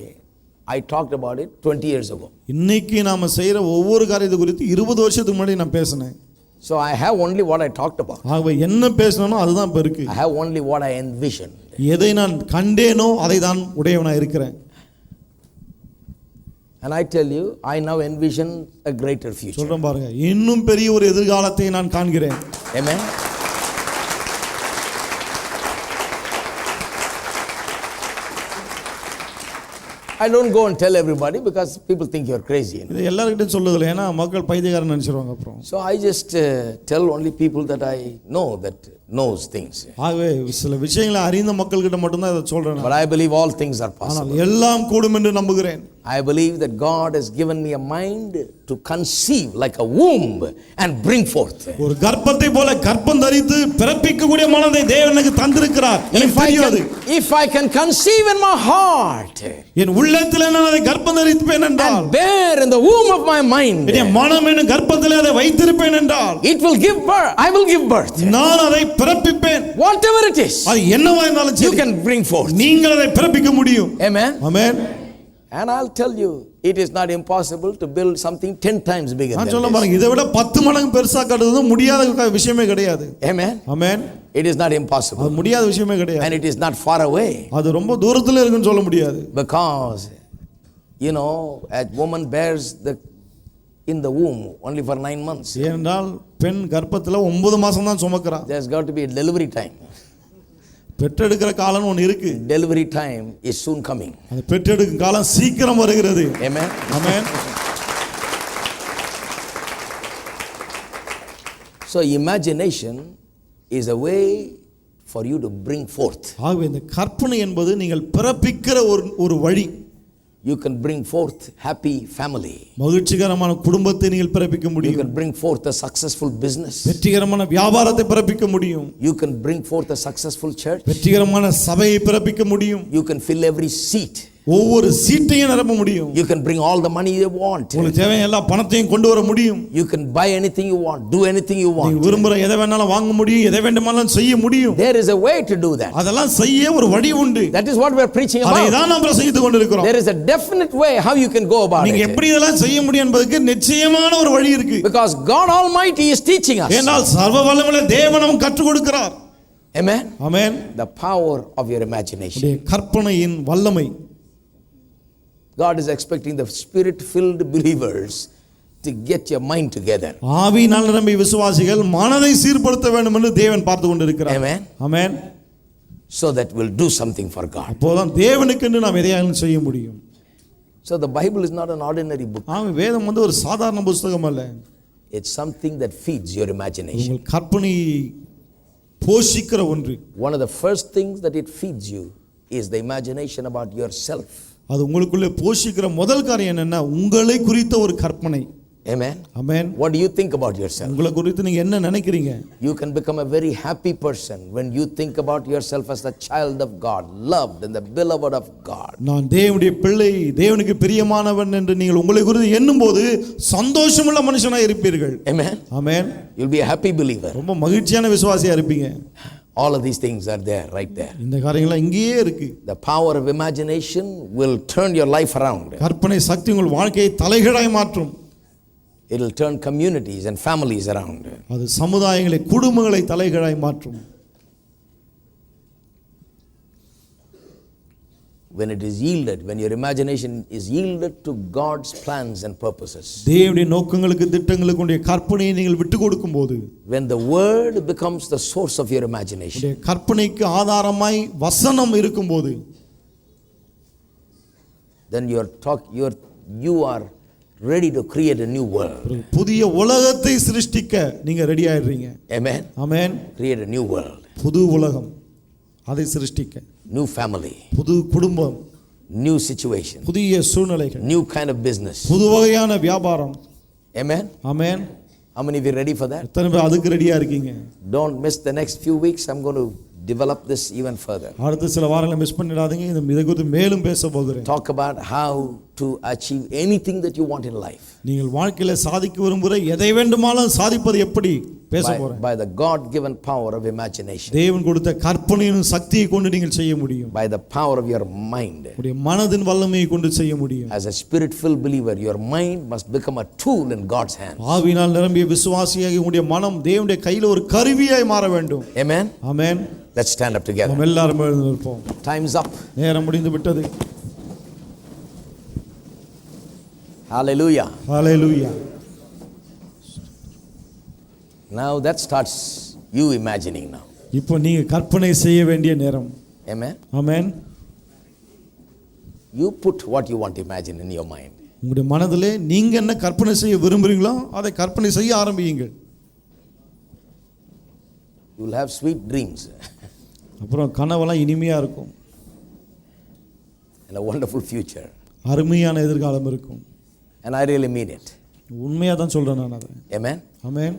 I talked about it 20 years ago. இன்னைக்கு நாம செய்யற ஒவ்வொரு காரியத்தை குறித்து 20 வருஷத்துக்கு முன்னாடி நான் பேசினேன். So I have only what I talked about. ஆகவே என்ன பேசணும் அதுதான் இப்ப இருக்கு. I have only what I envisioned. எதை நான் கண்டேனோ அதை தான் உடையவனா இருக்கிறேன். And I tell you, I now envision a greater future. சொல்றேன் பாருங்க, இன்னும் பெரிய ஒரு எதிர்காலத்தை நான் காண்கிறேன். Amen. I don't go and tell everybody because people think you're crazy. இது எல்லார்கிட்டயும் சொல்லுதல, ஏன்னா மக்கள் பைத்தியக்காரன் நினைச்சிருவாங்க அப்புறம். So I just tell only people that I know that knows things. ஆகவே சில விஷயங்களை அறிந்த மக்கள்கிட்ட மட்டும் தான் இதை சொல்றேன். But I believe all things are possible. ஆனால் எல்லாம் கூடும் என்று நம்புகிறேன். I believe that God has given me a mind to conceive like a womb and bring forth. ஒரு கர்ப்பத்தை போல கர்ப்பம் தரித்து பிறப்பிக்கக்கூடிய மனதை தேவன் எனக்கு தந்திருக்கிறார். If I can conceive in my heart, என் உள்ளத்திலே நான் அதை கர்ப்பம் தரிப்பேன் என்றால், and bear in the womb of my mind, என் மனம் என்னும் கர்ப்பத்திலே அதை வைத்திருப்பேன் என்றால், it will give birth. I will give birth. நான் அதை பிறப்பிப்பேன். Whatever it is, அது என்னவா இருந்தாலும் you சரி, can bring forth. நீங்கள் அதை பிறப்பிக்க முடியும். Amen. Amen. And I'll tell you, it is not impossible to build something 10 times bigger நான் than சொல்ல this. பாருங்க, இதை விட 10 மடங்கு பெருசா கட்டுறது முடியாத விஷயமே கிடையாது. Amen. Amen. It is not impossible. அது முடியாத விஷயமே கிடையாது. And it is not far away. அது ரொம்ப தூரத்துல இருக்குன்னு சொல்ல முடியாது. Because, you know, a woman bears in the womb only for 9 months. ஏனென்றால் பெண் கர்ப்பத்துல 9 மாசம் தான் சுமக்கிறா. There's got to be a delivery time. பெற்றெடுக்கிற காலம் ஒன்று இருக்கு. Delivery time is soon coming. அந்த பெற்றெடுக்கும் காலம் சீக்கிரம் வருகிறது. Amen. Amen. So imagination is a way for you to bring forth. ஆகவே இந்த கற்பனை என்பது நீங்கள் பிறப்பிக்கிற ஒரு வழி. You can bring forth happy family. மகிழ்ச்சிகரமான குடும்பத்தை நீங்கள் பிறப்பிக்க You முடியும். can bring forth a successful business. வெற்றிகரமான வியாபாரத்தை பிறப்பிக்க முடியும். You can bring forth a successful church. வெற்றிகரமான சபையை பிறப்பிக்க முடியும். You can fill every seat. ஒவ்வொரு சீட்டையும் நிரப்ப முடியும். You can bring all the money you want. உங்களுக்கு தேவையான எல்லா பணத்தையும் கொண்டு வர முடியும். You can buy anything you want, do anything you want. நீங்க விரும்புற எதை வேணாலும் வாங்க முடியும், எதை வேண்டுமானாலும் செய்ய முடியும். There is a way to do that. அதெல்லாம் செய்ய ஒரு வழி உண்டு. That is what we are preaching about. அதை தான் நாம் பிரசங்கித்துக் கொண்டிருக்கிறோம். There is a definite way how you can go about நீங்க it. எப்படி இதெல்லாம் செய்ய முடியும் என்பதற்கு நிச்சயமான ஒரு வழி இருக்கு. Because God Almighty is teaching us. ஏனால் சர்வ வல்லமையுள்ள தேவன் நமக்கு கற்றுக் கொடுக்கிறார். Amen. Amen. The power of your imagination. உடைய கற்பனையின் வல்லமை. God is expecting the spirit-filled believers to get your mind together. ஆவியினால் நிரம்பிய விசுவாசிகள் மனதை சீர்படுத்த வேண்டும் என்று தேவன் பார்த்து கொண்டிருக்கிறார். Amen. Amen. So that we'll do something for God. அப்போதான் தேவனுக்கென்று நாம் எதையாலும் செய்ய முடியும். So the Bible is not an ordinary book. வேதம் வந்து ஒரு சாதாரண புத்தகம் அல்ல. It's something that feeds your imagination. உங்கள் கற்பனையை போஷிக்கிற ஒன்று. One of the first things that it feeds you is the imagination about yourself. அது உங்களுக்குள்ளே போஷிக்கிற முதல் காரியம் என்னன்னா உங்களை குறித்த ஒரு கற்பனை. Amen. Amen. What do you think about yourself? உங்களை குறித்து நீங்க என்ன நினைக்கிறீங்க? You can become a very happy person when you think about yourself as the child of God, loved and the beloved of God. நான் தேவனுடைய பிள்ளை, தேவனுக்கு பிரியமானவன் என்று நீங்கள் உங்களை குறித்து எண்ணும்போது சந்தோஷமுள்ள மனுஷனாய் இருப்பீர்கள். Amen. Amen. You'll be a happy believer. ரொம்ப மகிழ்ச்சியான விசுவாசியா இருப்பீங்க. All of these things are there, right there. இந்த காரியங்கள் இங்கேயே இருக்கு. The power of imagination will turn your life around. கற்பனை சக்தி உங்கள் வாழ்க்கையை தலைகீழாய் மாற்றும். It will turn communities and families around. அது சமுதாயங்களை, குடும்பங்களை தலைகீழாய் மாற்றும். When it is yielded, when your imagination is yielded to God's plans and purposes. தேவனுடைய நோக்கங்களுக்கு, திட்டங்களுக்கு உடைய கற்பனையை நீங்கள் விட்டு கொடுக்கும்போது, when the word becomes the source of your imagination. உடைய கற்பனைக்கு ஆதாரமாய் வசனம் இருக்கும்போது, then you are ready to create a new world. புதிய உலகத்தை சிருஷ்டிக்க நீங்க ready ஆயிடுறீங்க. Amen. Amen. Create a new world. புது உலகம் அதை சிருஷ்டிக்க. New family. புது குடும்பம். New situation. புதிய சூழ்நிலைகள். New kind of business. புது வகையான வியாபாரம். Amen. Amen. How many of you are ready for that? எத்தனை பேர் அதுக்கு ரெடியா இருக்கீங்க? Don't miss the next few weeks. I'm going to develop this even further. அடுத்த சில வாரங்களை மிஸ் பண்ணிடாதீங்க. இதை குறித்து மேலும் பேச போகிறேன். Talk about how to achieve anything that you want in life. நீங்கள் வாழ்க்கையில சாதிக்க விரும்புகிற எதை வேண்டுமானாலும் சாதிப்பது எப்படி பேச போறேன். By the God given power of imagination. தேவன் கொடுத்த கற்பனையின் சக்தியை கொண்டு நீங்கள் செய்ய முடியும். By the power of your mind. உங்களுடைய மனதின் வல்லமையை கொண்டு செய்ய முடியும். As a spirit filled believer, your mind must become a tool in God's hands. ஆவியினால் நிரம்பிய விசுவாசியாகிய உங்களுடைய மனம் தேவனுடைய கையில ஒரு கருவியாய் மாற வேண்டும். Amen. Amen. Let's stand up together. நாம் எல்லாரும் எழுந்து நிற்போம். Time's up. நேரம் முடிந்து விட்டது. Hallelujah. Hallelujah. Now that starts you imagining now. இப்போ நீங்க கற்பனை செய்ய வேண்டிய நேரம். Amen. Amen. You put what you want to imagine in your mind. உங்களுடைய மனதிலே நீங்க என்ன கற்பனை செய்ய விரும்புறீங்களோ அதை கற்பனை செய்ய ஆரம்பியுங்கள். You will have sweet dreams. அப்புறம் கனவெல்லாம் இனிமையா இருக்கும். And a wonderful future. அருமையான எதிர்காலம் இருக்கும். And I really mean it. உண்மையா தான் சொல்றேன் நான் அதை. Amen. Amen.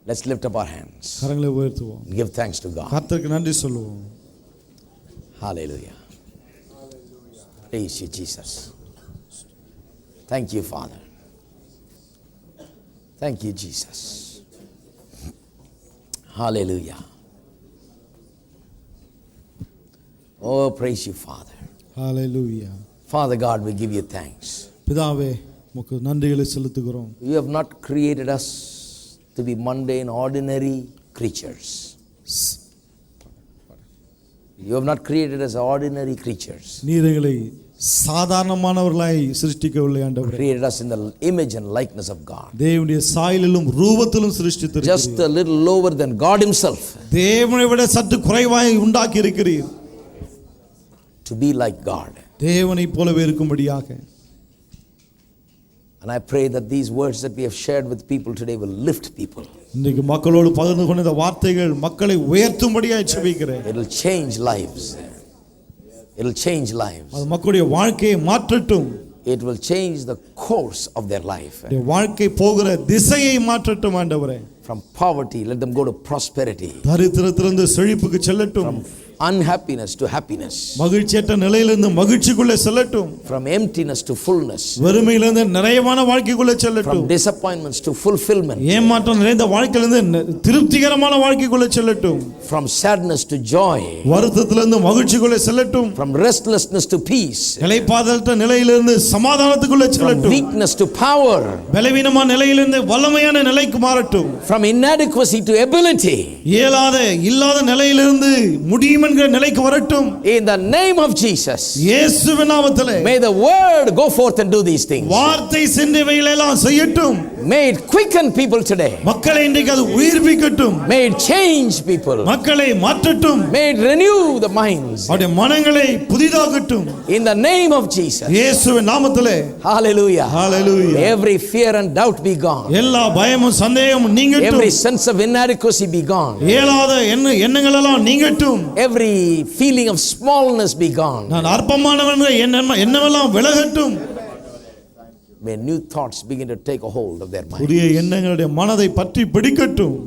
Let's lift up our hands. கரங்களை உயர்த்துவோம். Give thanks to God. கர்த்தருக்கு நன்றி சொல்லுவோம். Hallelujah. Praise you, Jesus. Thank you, Father. Thank you, Jesus. Hallelujah. Oh, praise you, Father. Hallelujah. Father God, we give you thanks. பிதாவே உமக்கு நன்றிகளை செலுத்துகிறோம். You have not created us to be mundane, ordinary creatures. You have not created us ordinary creatures. நீர் எங்களை சாதாரணமானவர்களாய் சிருஷ்டிக்கவில்லை ஆண்டவரே. Created us in the image and likeness of God. தேவனுடைய சாயலிலும் ரூபத்திலும் சிருஷ்டித்தீர். Just a little lower than God himself. தேவனை விட சற்று குறைவாய் உண்டாக்கி இருக்கிறீர். To be like God. தேவனை போலவே இருக்கும்படியாக. And I pray that these words that we have shared with people today will lift people. இன்றைக்கு மக்களோடு பகிர்ந்து கொண்ட இந்த வார்த்தைகள் மக்களை உயர்த்தும்படியாய் ஜெபிக்கிறேன். It will change lives. It will change lives. அது மக்களுடைய வாழ்க்கையை மாற்றட்டும். It will change the course of their life. வாழ்க்கை போகிற திசையை மாற்றட்டும் ஆண்டவரே. From poverty, let them go to prosperity. தரித்திரத்திலிருந்து செழிப்புக்கு செல்லட்டும். From unhappiness to happiness. மகிழ்ச்சியற்ற நிலையிலிருந்து மகிழ்ச்சிக்குள்ளே செல்லட்டும். From emptiness to fullness. வெறுமையிலிருந்து நிறைவான வாழ்க்கைக்குள்ளே செல்லட்டும். From disappointments to fulfillment. ஏமாற்றம் நிறைந்த வாழ்க்கையிலிருந்து திருப்திகரமான வாழ்க்கைக்குள்ளே செல்லட்டும். From sadness to joy. வருத்தத்திலிருந்து மகிழ்ச்சிக்குள்ளே செல்லட்டும். From restlessness to peace. இளைப்பாறுதற்ற நிலையிலிருந்து சமாதானத்துக்குள்ளே செல்லட்டும். From weakness to power. பலவீனமான நிலையிலிருந்து வல்லமையான நிலைக்கு மாறட்டும். From inadequacy to ability. இல்லாத நிலையிலிருந்து முடியும் என்கிற நிலைக்கு வரட்டும். In the name of Jesus. இயேசுவின் நாமத்திலே. May the word go forth and do these things. வார்த்தை சென்றவைகளை எல்லாம் செய்யட்டும். May it quicken people today. மக்களை இன்றைக்கு அது உயிர்ப்பிக்கட்டும். May it change people. மக்களை மாற்றட்டும். May it renew the minds. அவருடைய மனங்களை புதிதாக்கட்டும். In the name of Jesus. இயேசுவின் நாமத்திலே. Hallelujah. Hallelujah. Every fear and doubt be gone. எல்லா பயமும் சந்தேகமும் நீங்கட்டும். Every sense of inadequacy be gone. இயலாத எண்ணங்கள் எல்லாம் நீங்கட்டும். Every feeling of smallness be gone. நான் அற்பமானவன் எண்ணமெல்லாம் விலகட்டும். May new thoughts begin to take a hold of their mind. புதிய எண்ணங்களுடைய மனதை பற்றி பிடிக்கட்டும்.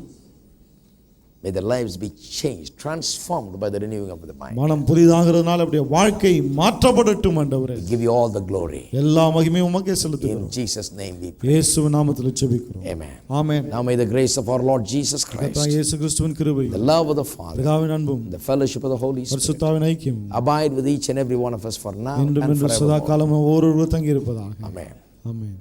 May their lives be changed, transformed by the renewing of the mind. மனம் புதிதாகிறதுனால அப்படியே வாழ்க்கை மாற்றப்படட்டும் ஆண்டவரே. We give you all the glory. எல்லா மகிமையும் உமக்கே செலுத்துகிறோம். In Jesus name we pray. இயேசுவின் நாமத்தில் ஜெபிக்கிறோம். Amen. Amen. Now may the grace of our Lord Jesus Christ, கர்த்தர் இயேசு கிறிஸ்துவின் கிருபை, the love of the Father, பிதாவின் அன்பும், the fellowship of the Holy Spirit பரிசுத்தாவின் ஐக்கியமும் abide with each and every one of us for now இன்றும் and என்று சதா forevermore. காலமும் ஒவ்வொருவரும் தங்கி இருப்பதாக. Amen. ஆமென்.